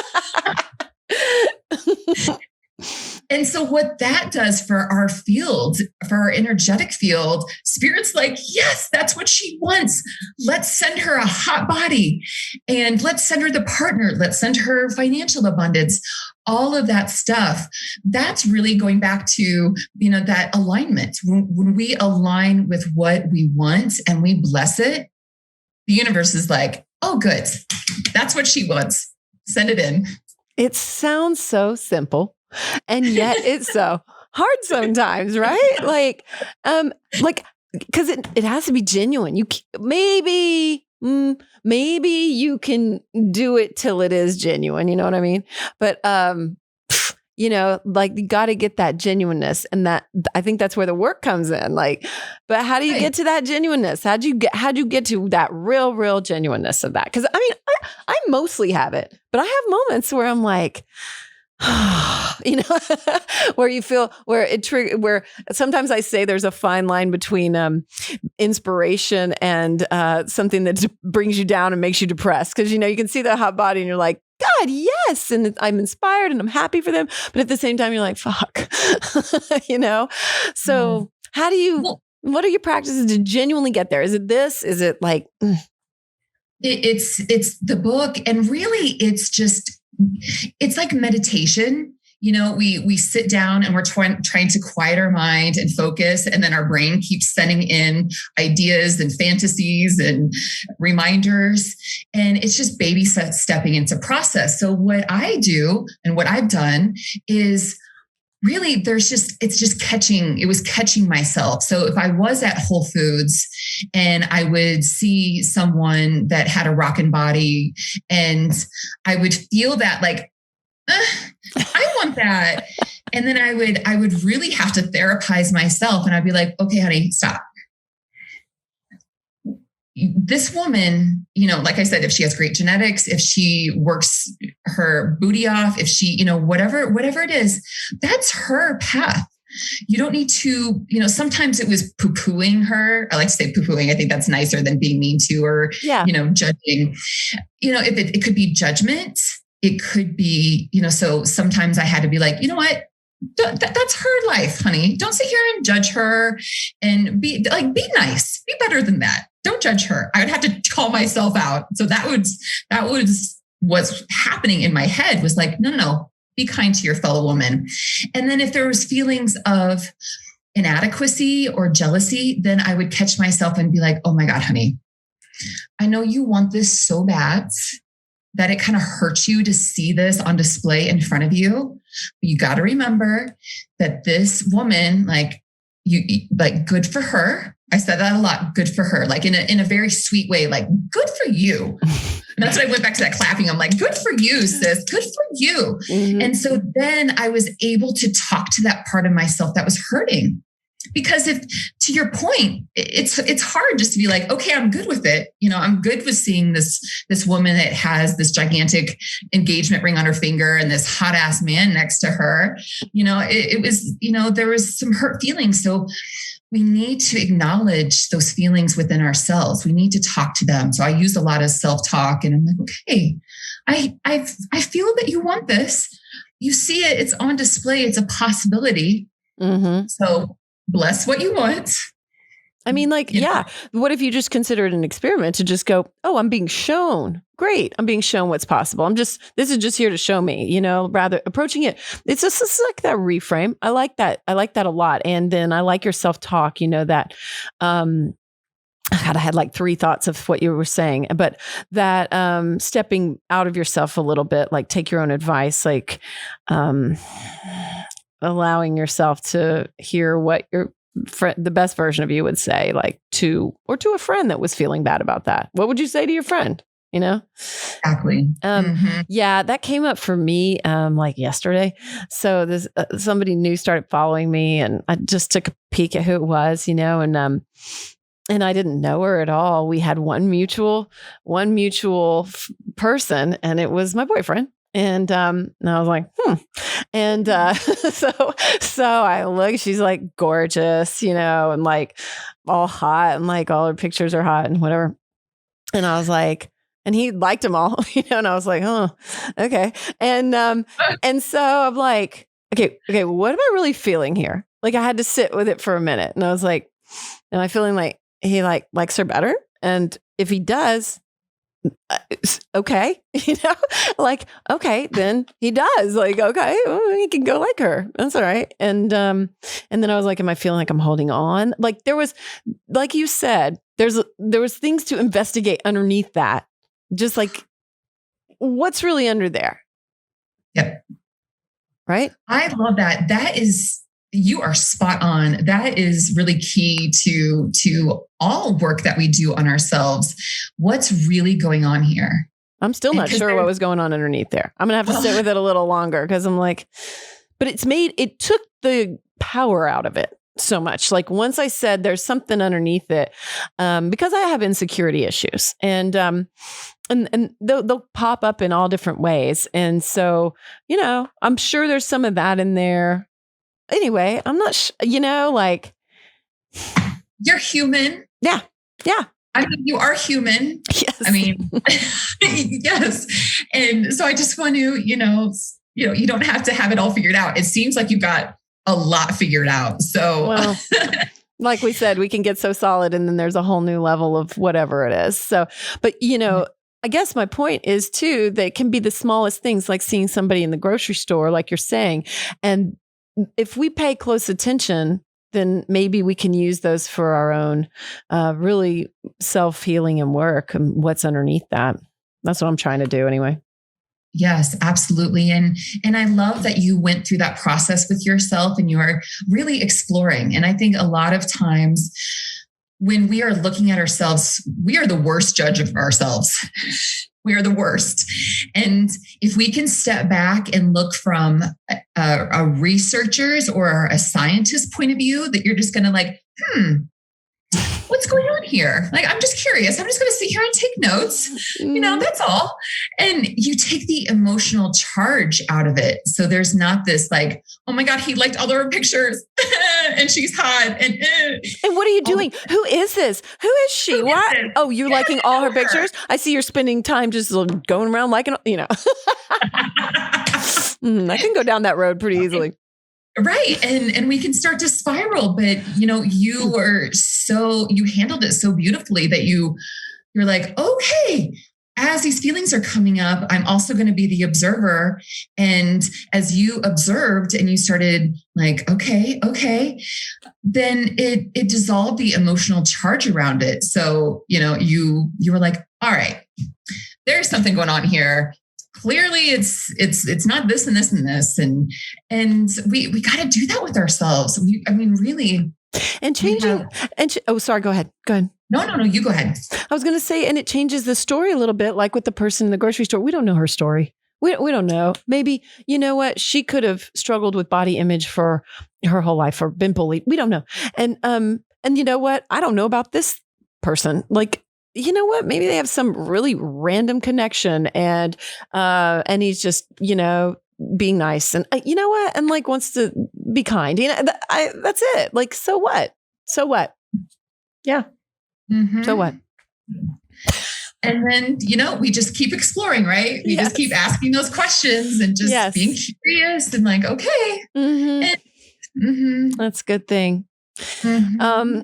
And so what that does for our field, for our energetic field, Spirit's like, yes, that's what she wants. Let's send her a hot body, and let's send her the partner. Let's send her financial abundance, all of that stuff. That's really going back to, that alignment. When we align with what we want and we bless it, the universe is like, oh, good. That's what she wants. Send it in. It sounds so simple. And yet it's so hard sometimes, right? Because it has to be genuine. Maybe you can do it till it is genuine. You know what I mean? But, you got to get that genuineness, and that I think that's where the work comes in. But how do you get to that genuineness? How'd you get to that real genuineness of that? Because I mostly have it, but I have moments where I'm like, where you feel where sometimes I say there's a fine line between inspiration and something that brings you down and makes you depressed, because you can see the hot body and you're like, God, yes, and I'm inspired and I'm happy for them, but at the same time you're like, fuck. So how do you what are your practices to genuinely get there? Is it this? Is it like it's the book, and really it's like meditation. We sit down and we're trying to quiet our mind and focus, and then our brain keeps sending in ideas and fantasies and reminders, and it's just baby stepping into process. So what I do and what I've done is really it was catching myself. So if I was at Whole Foods and I would see someone that had a rockin' body, and I would feel that like, I want that. And then I would really have to therapize myself, and I'd be like, okay, honey, stop. This woman, like I said, if she has great genetics, if she works her booty off, if she, whatever it is, that's her path. You don't need to, sometimes it was poo-pooing her. I like to say poo-pooing. I think that's nicer than being mean to her, judging. If it could be judgment, it could be, so sometimes I had to be like, you know what? That's her life, honey. Don't sit here and judge her, and be nice, be better than that. Don't judge her. I would have to call myself out. So that was what's happening in my head, was like, no, be kind to your fellow woman. And then if there was feelings of inadequacy or jealousy, then I would catch myself and be like, oh my God, honey, I know you want this so bad that it kind of hurts you to see this on display in front of you. But you got to remember that this woman, good for her. I said that a lot. Good for her. Like in a very sweet way, like good for you. And that's when I went back to that clapping. I'm like, good for you, sis. Good for you. Mm-hmm. And so then I was able to talk to that part of myself that was hurting. Because if, to your point, it's hard just to be like, okay, I'm good with it. I'm good with seeing this woman that has this gigantic engagement ring on her finger and this hot ass man next to her. It was, there was some hurt feelings. So we need to acknowledge those feelings within ourselves. We need to talk to them. So I use a lot of self-talk, and I'm like, okay, I feel that you want this. You see it. It's on display. It's a possibility. Mm-hmm. So bless what you want. I mean, what if you just consider it an experiment to just go, oh, I'm being shown. Great. I'm being shown what's possible. This is just here to show me, rather approaching it. It's just like that reframe. I like that. I like that a lot. And then I like your self-talk, that, God, I had like 3 thoughts of what you were saying, but that, stepping out of yourself a little bit, like take your own advice, like, allowing yourself to hear what the best version of you would say, like to a friend that was feeling bad about that? What would you say to your friend? You know? Exactly. Yeah, that came up for me like yesterday. So this somebody new started following me, and I just took a peek at who it was, and I didn't know her at all. We had one mutual person, and it was my boyfriend. And I was like, And so I look, she's like gorgeous, and like all hot, and like all her pictures are hot and whatever. And I was like, and he liked them all, and I was like, oh, okay. And so I'm like, okay, what am I really feeling here? Like I had to sit with it for a minute, and I was like, am I feeling like he likes her better? And if he does, okay, like, okay, then he does, like, okay, well, he can go like her. That's all right. And then I was like, am I feeling like I'm holding on? Like there was, like you said, there was things to investigate underneath that. Just like what's really under there. Yep. Right. I love that. You are spot on. That is really key to all work that we do on ourselves. What's really going on here? I'm still not sure what was going on underneath there. I'm going to have to sit with it a little longer, because I'm like, but it took the power out of it so much. Like once I said there's something underneath it, because I have insecurity issues, and they'll pop up in all different ways. And so, I'm sure there's some of that in there. Anyway, I'm not, like. You're human. Yeah. Yeah. I mean, you are human. Yes. I mean, yes. And so I just want to, you don't have to have it all figured out. It seems like you've got a lot figured out. So, well, like we said, we can get so solid, and then there's a whole new level of whatever it is. So, but I guess my point is too, that it can be the smallest things, like seeing somebody in the grocery store, like you're saying. And if we pay close attention, then maybe we can use those for our own really self-healing and work, and what's underneath that. That's what I'm trying to do anyway. Yes, absolutely. And I love that you went through that process with yourself, and you're really exploring. And I think a lot of times when we are looking at ourselves, we are the worst judge of ourselves. We are the worst. And if we can step back and look from a researcher's or a scientist's point of view, that you're just going to like, what's going on here? Like, I'm just curious. I'm just going to sit here and take notes. That's all. And you take the emotional charge out of it. So there's not this like, oh my God, he liked all of her pictures and she's hot. And what are you doing? Who is this? Who is she? What? Oh, you're liking all her pictures? I see you're spending time just going around liking, I can go down that road pretty easily. Right. And we can start to spiral, but you handled it so beautifully that you're like, okay, as these feelings are coming up, I'm also going to be the observer. And as you observed and you started like, okay, then it dissolved the emotional charge around it. So, you were like, all right, there's something going on here. Clearly it's not this and this and this. And we got to do that with ourselves. Really. And changing, sorry, go ahead. No, you go ahead. I was going to say, and it changes the story a little bit, like with the person in the grocery store. We don't know her story. We don't know. Maybe, you know what? She could have struggled with body image for her whole life, or been bullied. We don't know. And you know what? I don't know about this person. Like, you know what? Maybe they have some really random connection, and he's just, being nice, and you know what? And like wants to be kind. That's it. Like, so what? Yeah. Mm-hmm. So what? And then, we just keep exploring, right? We just keep asking those questions and just being curious and like, okay. Mm-hmm. That's a good thing. Mm-hmm.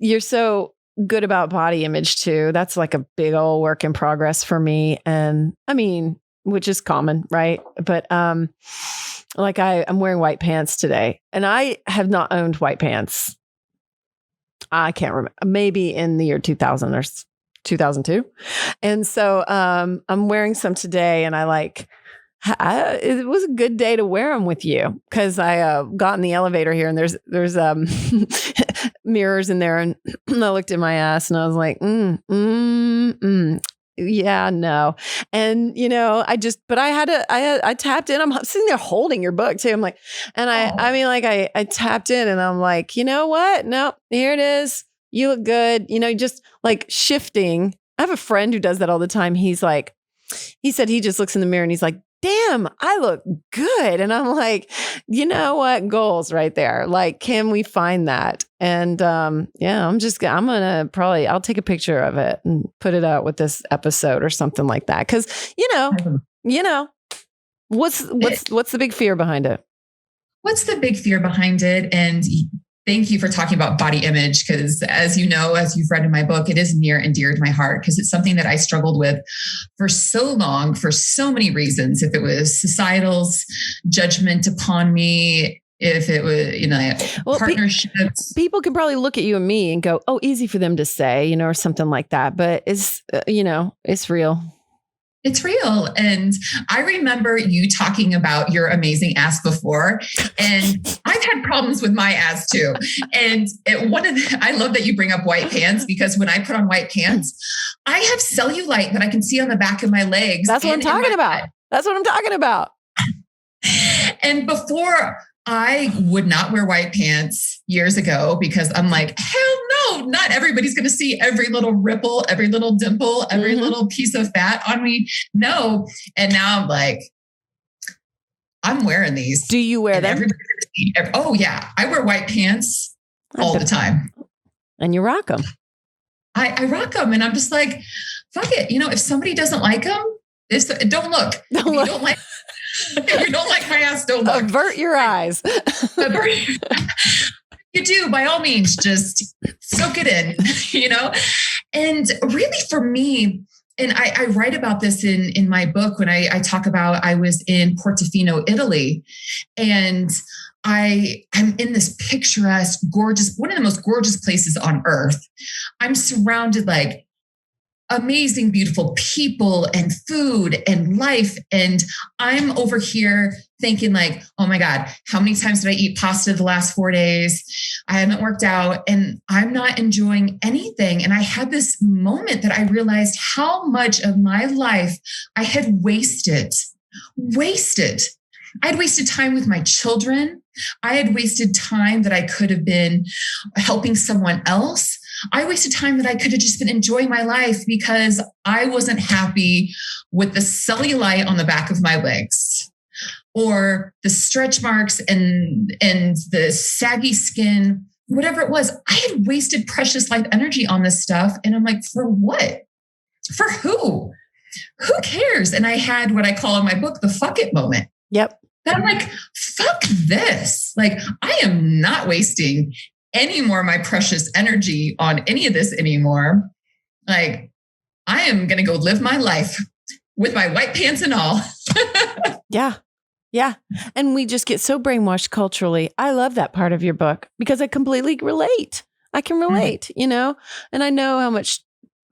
You're so good about body image too. That's like a big old work in progress for me. And which is common, right? But like I'm wearing white pants today, and I have not owned white pants. I can't remember, maybe in the year 2000 or 2002. And so I'm wearing some today, and I It was a good day to wear them with you because I got in the elevator here and there's mirrors in there, and I looked at my ass and I was like, yeah, no. And I tapped in. I'm sitting there holding your book too. I'm like, and I tapped in and I'm like, you know what? No, here it is. You look good. Just like shifting. I have a friend who does that all the time. He said he just looks in the mirror and he's like, damn, I look good. And I'm like, you know what? Goals right there. Like, can we find that? And I'll take a picture of it and put it out with this episode or something like that. Cause what's the big fear behind it? What's the big fear behind it? And thank you for talking about body image, because as you know, as you've read in my book, it is near and dear to my heart because it's something that I struggled with for so long, for so many reasons. If it was societal's judgment upon me, if it was, partnerships. People can probably look at you and me and go, oh, easy for them to say, or something like that. But it's, it's real. It's real. And I remember you talking about your amazing ass before, and I've had problems with my ass too. And I love that you bring up white pants, because when I put on white pants, I have cellulite that I can see on the back of my legs. That's what I'm talking about. That's what I'm talking about. And before, I would not wear white pants years ago because I'm like, hell no, not everybody's going to see every little ripple, every little dimple, every little piece of fat on me. No. And now I'm like, I'm wearing these. Do you wear them? Oh yeah. I wear white pants all the time. And you rock them. I rock them. And I'm just like, fuck it. If somebody doesn't like them, don't look. If you don't like my ass, don't look. Avert your eyes. You do, by all means, just soak it in, And really for me, and I write about this in my book when I talk about I was in Portofino, Italy, and I'm in this picturesque, gorgeous, one of the most gorgeous places on earth. I'm surrounded like amazing, beautiful people and food and life. And I'm over here thinking like, oh my God, how many times did I eat pasta the last 4 days? I haven't worked out and I'm not enjoying anything. And I had this moment that I realized how much of my life I had wasted. I had wasted time with my children. I had wasted time that I could have been helping someone else. I wasted time that I could have just been enjoying my life because I wasn't happy with the cellulite on the back of my legs or the stretch marks and the saggy skin, whatever it was. I had wasted precious life energy on this stuff. And I'm like, for what? For who? Who cares? And I had what I call in my book, the fuck it moment. Yep. That I'm like, fuck this. Like, I am not wasting any more of my precious energy on any of this anymore. Like, I am going to go live my life with my white pants and all. Yeah. Yeah. And we just get so brainwashed culturally. I love that part of your book because I completely relate. I can relate, and I know how much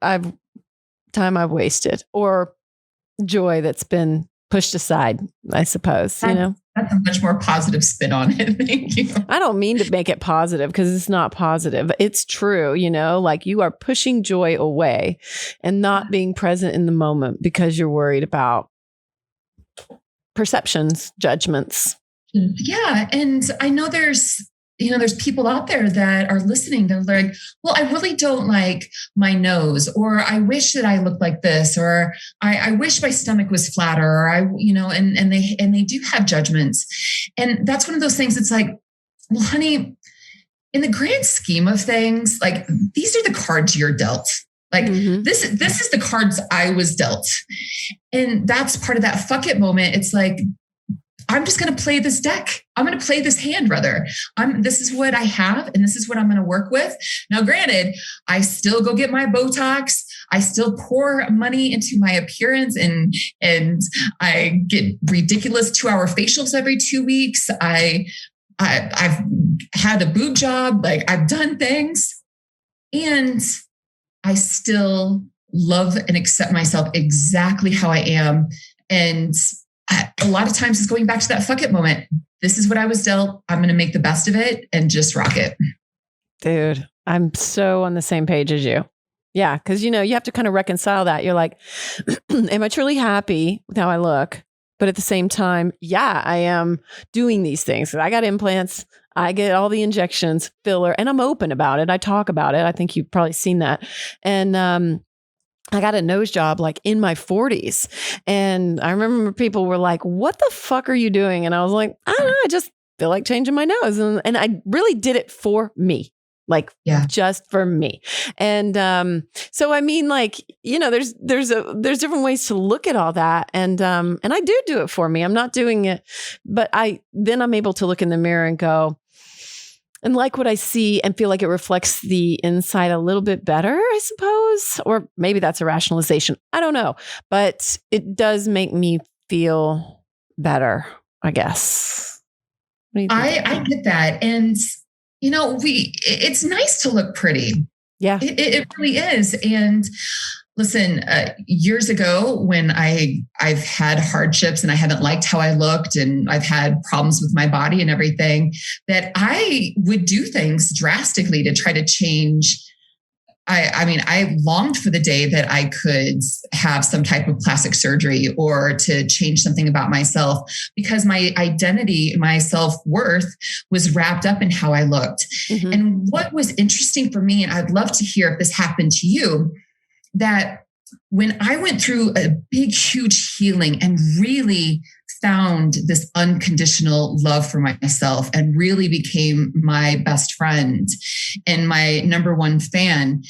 time I've wasted or joy that's been pushed aside, I suppose, That's a much more positive spin on it. Thank you. I don't mean to make it positive because it's not positive. It's true, like you are pushing joy away and not being present in the moment because you're worried about perceptions, judgments. Yeah. And I know there's people out there that are listening. They're like, well, I really don't like my nose, or I wish that I looked like this, or I wish my stomach was flatter, or and they do have judgments. And that's one of those things. It's like, well, honey, in the grand scheme of things, like these are the cards you're dealt. Like this is the cards I was dealt. And that's part of that fuck it moment. It's like, I'm just going to play this deck. I'm going to play this hand, rather. This is what I have, and this is what I'm going to work with. Now, granted, I still go get my Botox. I still pour money into my appearance, and I get ridiculous 2-hour facials every 2 weeks. I've had a boob job. Like, I've done things, and I still love and accept myself exactly how I am. And a lot of times it's going back to that fuck it moment. This is what I was dealt. I'm going to make the best of it and just rock it. Dude, I'm so on the same page as you. Yeah. Cause you have to kind of reconcile that. You're like, am I truly happy with how I look? But at the same time, yeah, I am doing these things. I got implants. I get all the injections, filler, and I'm open about it. I talk about it. I think you've probably seen that. And, I got a nose job like in my 40s. And I remember people were like, what the fuck are you doing? And I was like, I don't know. I just feel like changing my nose. And I really did it for me. Like just for me. And so I mean, like, there's different ways to look at all that. And I do it for me. I'm not doing it, but I'm able to look in the mirror and go and like what I see and feel like it reflects the inside a little bit better, I suppose. Or maybe that's a rationalization. I don't know, but it does make me feel better, I guess. What do you think? I get that. And it's nice to look pretty. Yeah, it really is. And listen, years ago when I've had hardships and I haven't liked how I looked and I've had problems with my body and everything, that I would do things drastically to try to change. I longed for the day that I could have some type of plastic surgery or to change something about myself, because my identity, my self-worth was wrapped up in how I looked. Mm-hmm. And what was interesting for me, and I'd love to hear if this happened to you, that when I went through a big, huge healing and really found this unconditional love for myself and really became my best friend and my number one fan,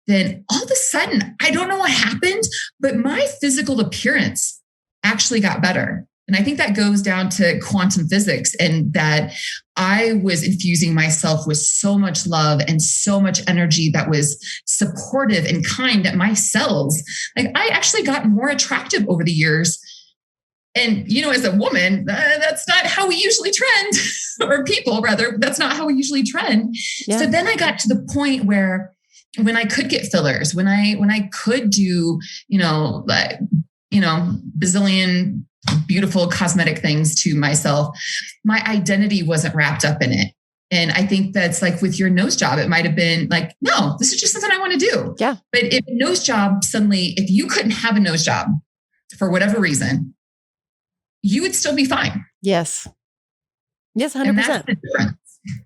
then all of a sudden, I don't know what happened, but my physical appearance actually got better. And I think that goes down to quantum physics, and that I was infusing myself with so much love and so much energy that was supportive and kind at my cells. Like, I actually got more attractive over the years. And, as a woman, that's not how we usually trend, or people rather, that's not how we usually trend. Yeah. So then I got to the point where when I could get fillers, when I could do, bazillion beautiful cosmetic things to myself, my identity wasn't wrapped up in it. And I think that's like with your nose job, it might've been like, no, this is just something I want to do. Yeah. But if a nose job suddenly, if you couldn't have a nose job for whatever reason, you would still be fine. Yes. Yes, 100%.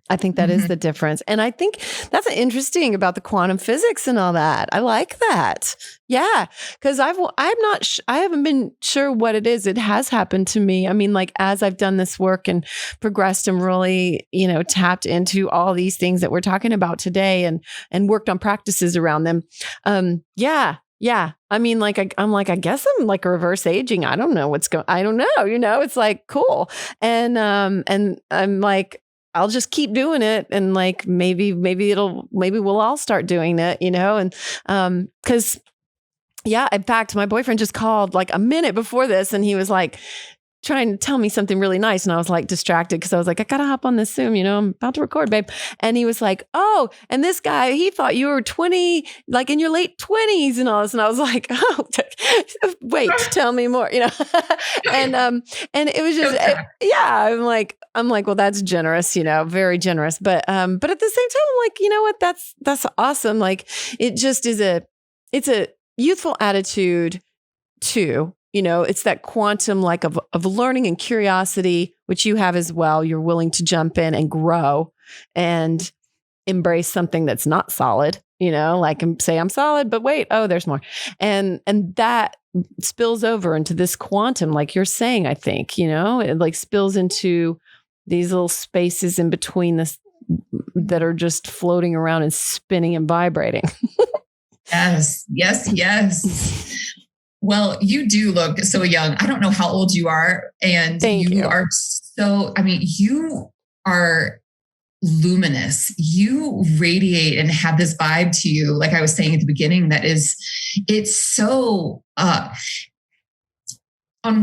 I think that is the difference. And I think that's interesting about the quantum physics and all that. I like that. Yeah. Cause I haven't been sure what it is. It has happened to me. I mean, like, as I've done this work and progressed and really, tapped into all these things that we're talking about today and worked on practices around them. Yeah. I mean, like, I'm like, I guess I'm like a reverse aging. I don't know what's going, I don't know, it's like, cool. And I'm like, I'll just keep doing it. And like, maybe we'll all start doing it, and, cause in fact, my boyfriend just called like a minute before this, and he was like trying to tell me something really nice. And I was like distracted because I was like, I gotta hop on this Zoom, I'm about to record, babe. And he was like, oh, and this guy, he thought you were 20, like in your late 20s and all this. And I was like, oh, wait, tell me more, and it was just, I'm like, well, that's generous, very generous. But at the same time, I'm like, you know what, that's awesome. Like, it just is it's a youthful attitude too. It's that quantum like of learning and curiosity, which you have as well. You're willing to jump in and grow and embrace something that's not solid, like say I'm solid, but wait, oh, there's more. And that spills over into this quantum, like you're saying, I think, it like spills into these little spaces in between this that are just floating around and spinning and vibrating. Yes. Well, you do look so young. I don't know how old you are. And Thank you are so, you are luminous. You radiate and have this vibe to you. Like I was saying at the beginning, it's so, on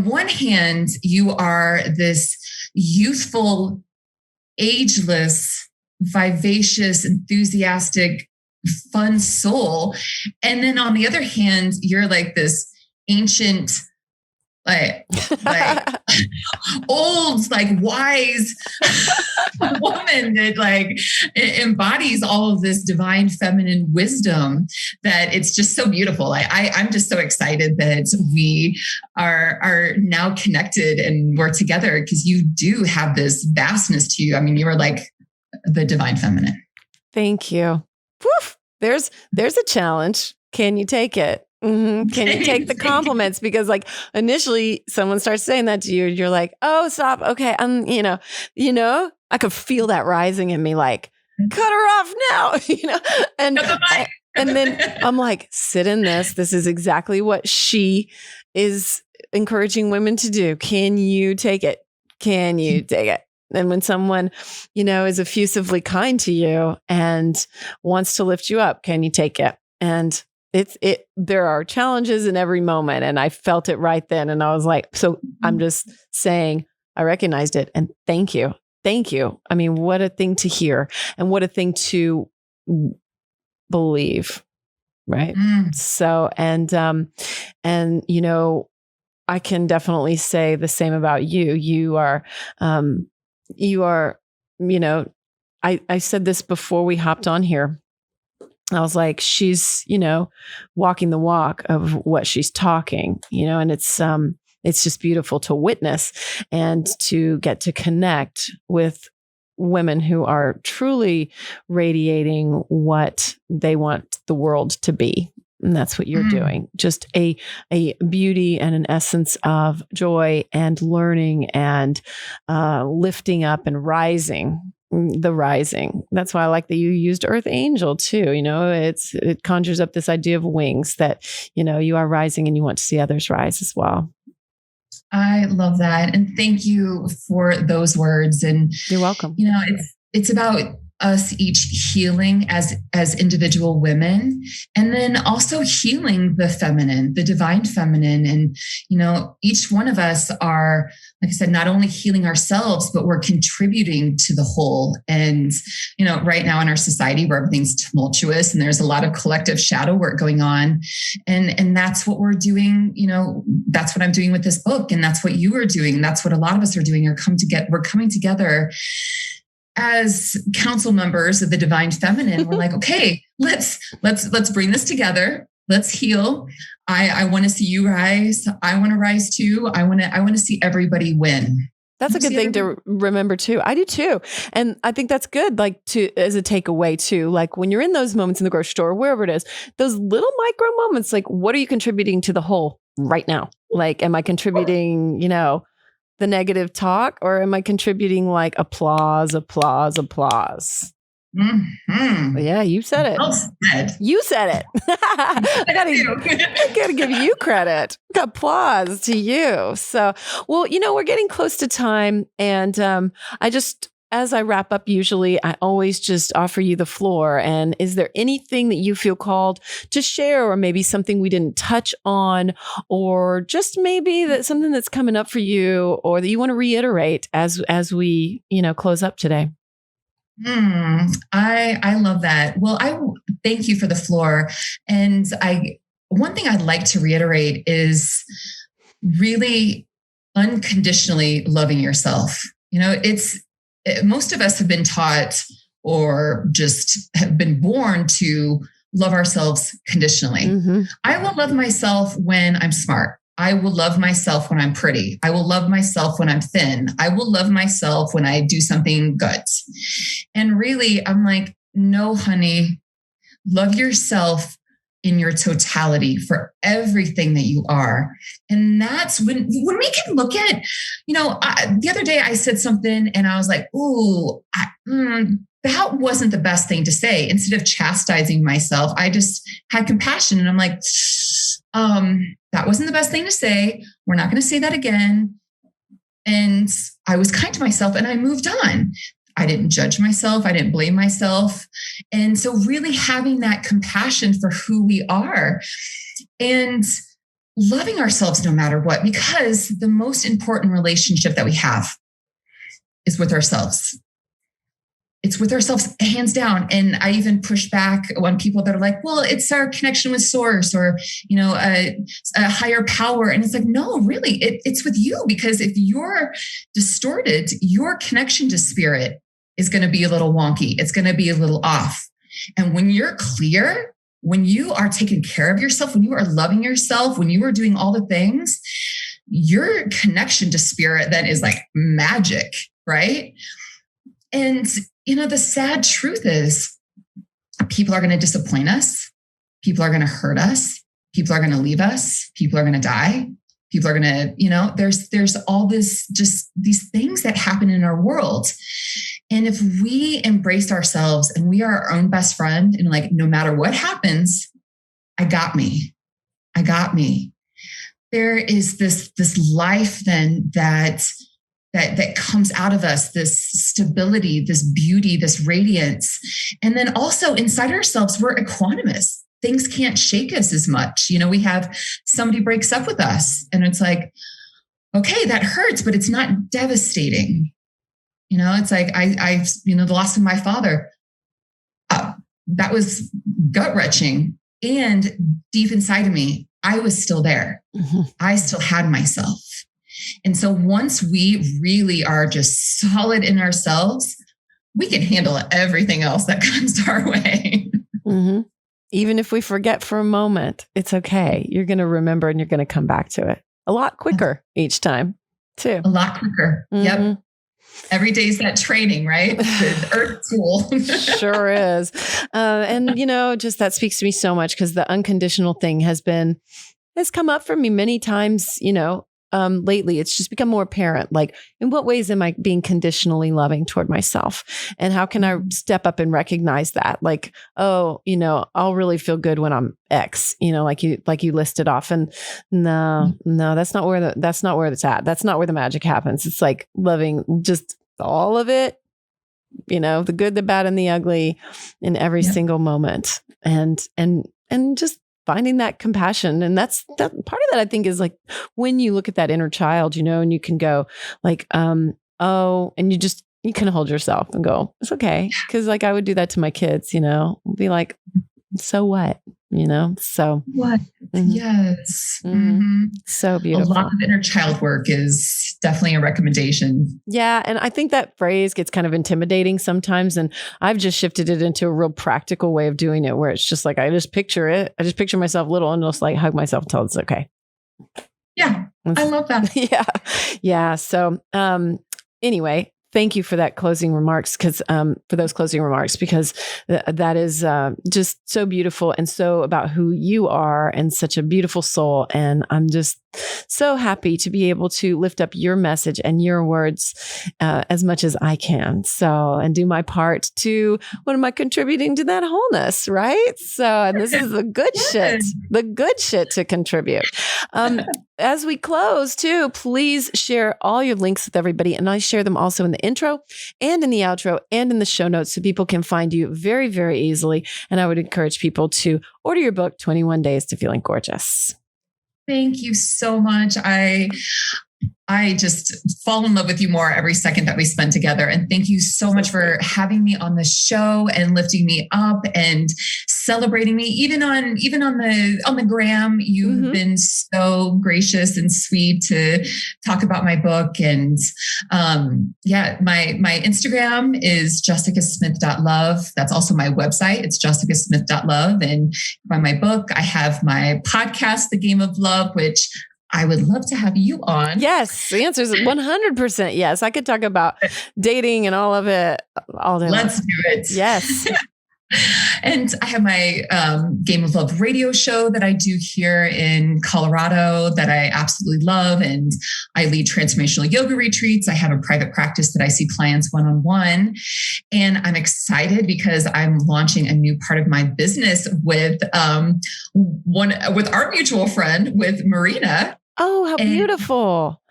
one hand, you are this youthful, ageless, vivacious, enthusiastic, fun soul. And then on the other hand, you're like this ancient, like old, like wise woman that like embodies all of this divine feminine wisdom that it's just so beautiful. I'm just so excited that we are now connected and we're together because you do have this vastness to you. I mean, you are like the divine feminine. Thank you. Woof. There's a challenge. Can you take it? Mm-hmm. Can you take the compliments? Because like initially someone starts saying that to you, you're like, oh, stop. Okay. I could feel that rising in me, like, cut her off now, and then I'm like, sit in this. This is exactly what she is encouraging women to do. Can you take it? Can you take it? And when someone, is effusively kind to you and wants to lift you up, can you take it? And there are challenges in every moment. And I felt it right then. And I was like, so I'm just saying, I recognized it. And thank you. Thank you. I mean, what a thing to hear and what a thing to believe. Right. So, and I can definitely say the same about you. You are, I said this before we hopped on here. I was like, she's, walking the walk of what she's talking, and it's just beautiful to witness and to get to connect with women who are truly radiating what they want the world to be. And that's what you're doing. Just a beauty and an essence of joy and learning and lifting up and rising. The rising. That's why I like that you used Earth Angel too. It conjures up this idea of wings that, you are rising and you want to see others rise as well. I love that. And thank you for those words. And you're welcome. It's about us each healing as individual women, and then also healing the feminine, the divine feminine. And, each one of us are, like I said, not only healing ourselves, but we're contributing to the whole. And, right now in our society where everything's tumultuous and there's a lot of collective shadow work going on. And that's what we're doing. That's what I'm doing with this book. And that's what you are doing. That's what a lot of us are doing. We're coming together as council members of the divine feminine. We're like, okay, let's bring this together. Let's heal. I want to see you rise. I want to rise too. I want to see everybody win. That's a good thing to remember too. I do too. And I think that's good, as a takeaway too. Like when you're in those moments in the grocery store, wherever it is, those little micro moments, like what are you contributing to the whole right now? Like, am I contributing, the negative talk, or am I contributing like applause? Mm-hmm. Yeah, you said it. Well said. You said it. I gotta give you credit. Applause to you. So, well, we're getting close to time, and as I wrap up, usually I always just offer you the floor. And is there anything that you feel called to share, or maybe something we didn't touch on, or just maybe that something that's coming up for you, or that you want to reiterate as we, close up today? I love that. Well, I thank you for the floor. And one thing I'd like to reiterate is really unconditionally loving yourself. Most of us have been taught or just have been born to love ourselves conditionally. Mm-hmm. I will love myself when I'm smart. I will love myself when I'm pretty. I will love myself when I'm thin. I will love myself when I do something good. And really, I'm like, no, honey, love yourself in your totality for everything that you are. And that's when we can look at, the other day I said something and I was like, ooh, that wasn't the best thing to say. Instead of chastising myself, I just had compassion. And I'm like, that wasn't the best thing to say. We're not going to say that again. And I was kind to myself and I moved on. I didn't judge myself. I didn't blame myself. And so really having that compassion for who we are and loving ourselves no matter what, because the most important relationship that we have is with ourselves. It's with ourselves, hands down. And I even push back on people that are like, well, it's our connection with source or, a higher power. And it's like, no, really, it's with you, because if you're distorted, your connection to spirit is going to be a little wonky. It's going to be a little off. And when you're clear, when you are taking care of yourself, when you are loving yourself, when you are doing all the things, your connection to spirit then is like magic, right? And the sad truth is people are going to disappoint us. People are going to hurt us. People are going to leave us. People are going to die. People are going to, there's all this, just these things that happen in our world. And if we embrace ourselves and we are our own best friend and like, no matter what happens, I got me. There is this life then that comes out of us, this stability, this beauty, this radiance. And then also inside ourselves, we're equanimous. Things can't shake us as much. We have somebody breaks up with us and it's like, okay, that hurts, but it's not devastating. It's like, the loss of my father, that was gut wrenching, and deep inside of me, I was still there. Mm-hmm. I still had myself. And so once we really are just solid in ourselves, we can handle everything else that comes our way. Mm-hmm. Even if we forget for a moment, it's okay. You're going to remember and you're going to come back to it a lot quicker each time too. A lot quicker. Mm-hmm. Yep. Every day's that training, right? The earth tool. Sure is. And just that speaks to me so much, because the unconditional thing has come up for me many times, lately. It's just become more apparent. Like, in what ways am I being conditionally loving toward myself? And how can I step up and recognize that? Like, oh, I'll really feel good when I'm X, like you listed off. And no, that's not where it's at. That's not where the magic happens. It's like loving just all of it, the good, the bad, and the ugly in every single moment. And just finding that compassion. And that's part of that, I think, is like when you look at that inner child, and you can go like, and you can hold yourself and go, it's okay. Cause like I would do that to my kids, be like, so what, so what? Mm-hmm. Yes. Mm-hmm. So beautiful. A lot of inner child work is definitely a recommendation. Yeah. And I think that phrase gets kind of intimidating sometimes. And I've just shifted it into a real practical way of doing it, where it's just like, I just picture myself little and just like hug myself until it's okay. Yeah. I love that. Yeah. Yeah. So, anyway, thank you for that closing remarks, because that is just so beautiful and so about who you are and such a beautiful soul. And I'm just so happy to be able to lift up your message and your words as much as I can. So, and do my part to, what am I contributing to that wholeness, right? So, and this is the good shit to contribute. As we close too, please share all your links with everybody. And I share them also in the intro and in the outro and in the show notes, so people can find you very, very easily. And I would encourage people to order your book, 21 Days to Feeling Gorgeous. Thank you so much. I just fall in love with you more every second that we spend together. And thank you so much for having me on the show and lifting me up and celebrating me. Even on the gram, you've been so gracious and sweet to talk about my book. And my Instagram is jessicasmith.love. That's also my website. It's jessicasmith.love. And by my book, I have my podcast, The Game of Love, which I would love to have you on. Yes. The answer is 100% yes. I could talk about dating and all of it all day. Let's do it. Yes. And I have my Game of Love radio show that I do here in Colorado that I absolutely love. And I lead transformational yoga retreats. I have a private practice that I see clients one-on-one. And I'm excited because I'm launching a new part of my business with our mutual friend, with Marina. Oh, how beautiful.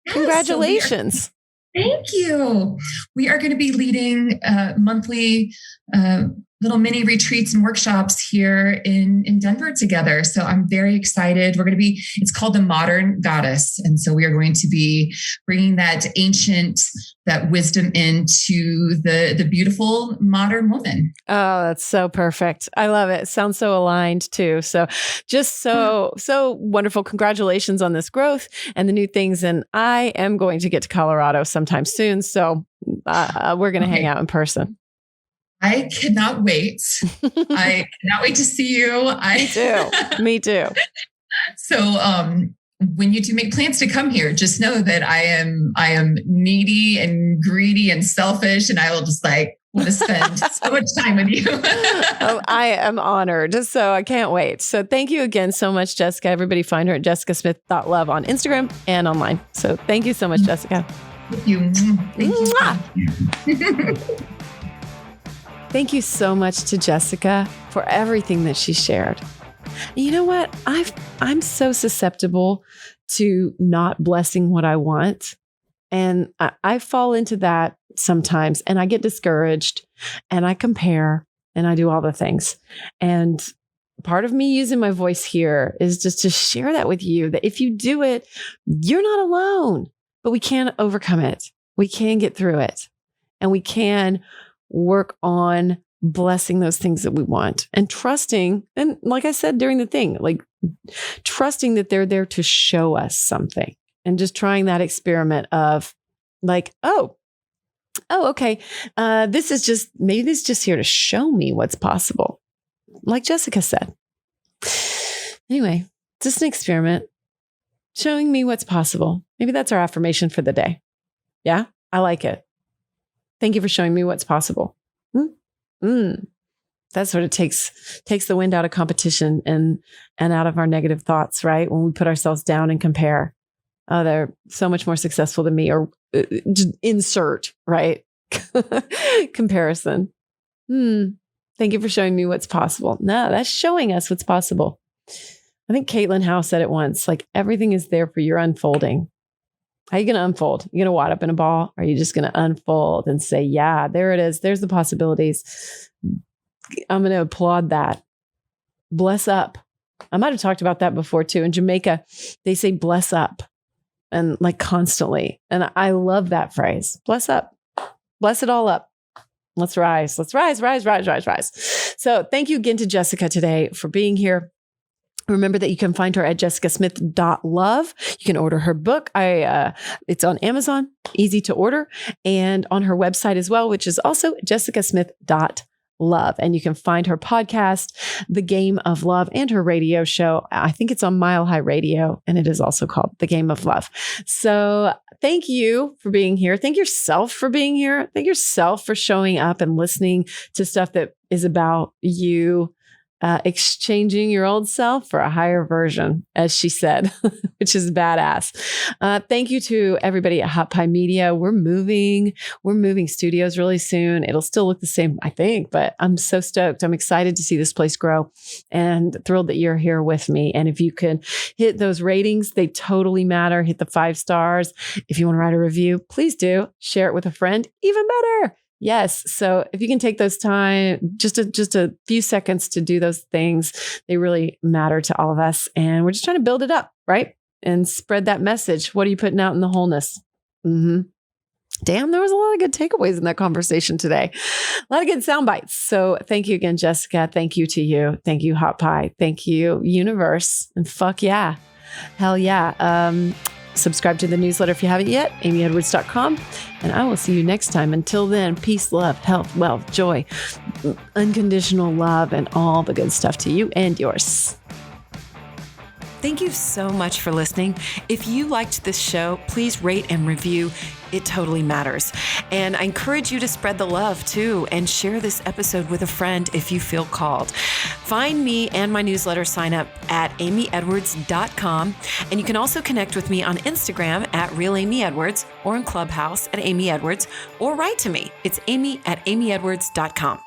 Yes, congratulations. Thank you. We are going to be leading monthly little mini retreats and workshops here in Denver together. So I'm very excited. It's called the Modern Goddess. And so we are going to be bringing that wisdom into the beautiful modern woman. Oh, that's so perfect. I love it. Sounds so aligned too. So just so wonderful. Congratulations on this growth and the new things. And I am going to get to Colorado sometime soon. So we're going to hang out in person. I cannot wait. I cannot wait to see you. Me too. So when you do make plans to come here, just know that I am needy and greedy and selfish, and I will just want to spend so much time with you. Oh, I am honored. So I can't wait. So thank you again so much, Jessica. Everybody find her at jessicasmith.love on Instagram and online. So thank you so much, Jessica. Thank you. Thank you so much to Jessica for everything that she shared. And you know what? I'm so susceptible to not blessing what I want. And I fall into that sometimes, and I get discouraged and I compare and I do all the things. And part of me using my voice here is just to share that with you, that if you do it, you're not alone, but we can overcome it. We can get through it, and we can work on blessing those things that we want and trusting. And like I said during the thing, trusting that they're there to show us something, and just trying that experiment of okay. This is just here to show me what's possible. Like Jessica said. Anyway, just an experiment showing me what's possible. Maybe that's our affirmation for the day. Yeah, I like it. Thank you for showing me what's possible. That's what it takes the wind out of competition and out of our negative thoughts, right? When we put ourselves down and compare. Oh, they're so much more successful than me, or insert, right? Comparison. Thank you for showing me what's possible. No, that's showing us what's possible. I think Caitlin Howe said it once, everything is there for your unfolding. How are you going to unfold? You going to wad up in a ball? Or are you just going to unfold and say, yeah, there it is. There's the possibilities. I'm going to applaud that. Bless up. I might have talked about that before too. In Jamaica, they say bless up, and constantly. And I love that phrase. Bless up. Bless it all up. Let's rise. Let's rise. So thank you again to Jessica today for being here. Remember that you can find her at jessicasmith.love. You can order her book. It's on Amazon, easy to order, and on her website as well, which is also jessicasmith.love. And you can find her podcast, The Game of Love, and her radio show. I think it's on Mile High Radio, and it is also called The Game of Love. So thank you for being here. Thank yourself for being here. Thank yourself for showing up and listening to stuff that is about you. Exchanging your old self for a higher version, as she said, which is badass. Thank you to everybody at Hot Pie Media. We're moving studios really soon. It'll still look the same, I think, but I'm so stoked. I'm excited to see this place grow, and thrilled that you're here with me. And if you can hit those ratings, they totally matter. Hit the 5 stars. If you want to write a review, please do. Share it with a friend. Even better. Yes. So if you can take those time, just a few seconds to do those things, they really matter to all of us. And we're just trying to build it up, right? And spread that message. What are you putting out in the wholeness? Damn, there was a lot of good takeaways in that conversation today. A lot of good sound bites. So thank you again, Jessica. Thank you to you. Thank you, Hot Pie. Thank you, universe. And fuck yeah. Hell yeah. Subscribe to the newsletter if you haven't yet, amyedwards.com. And I will see you next time. Until then, peace, love, health, wealth, joy, unconditional love, and all the good stuff to you and yours. Thank you so much for listening. If you liked this show, please rate and review. It totally matters. And I encourage you to spread the love too, and share this episode with a friend if you feel called. Find me and my newsletter sign up at amyedwards.com. And you can also connect with me on Instagram at RealAmyEdwards, or in Clubhouse at Amy Edwards, or write to me. It's amy@amyedwards.com.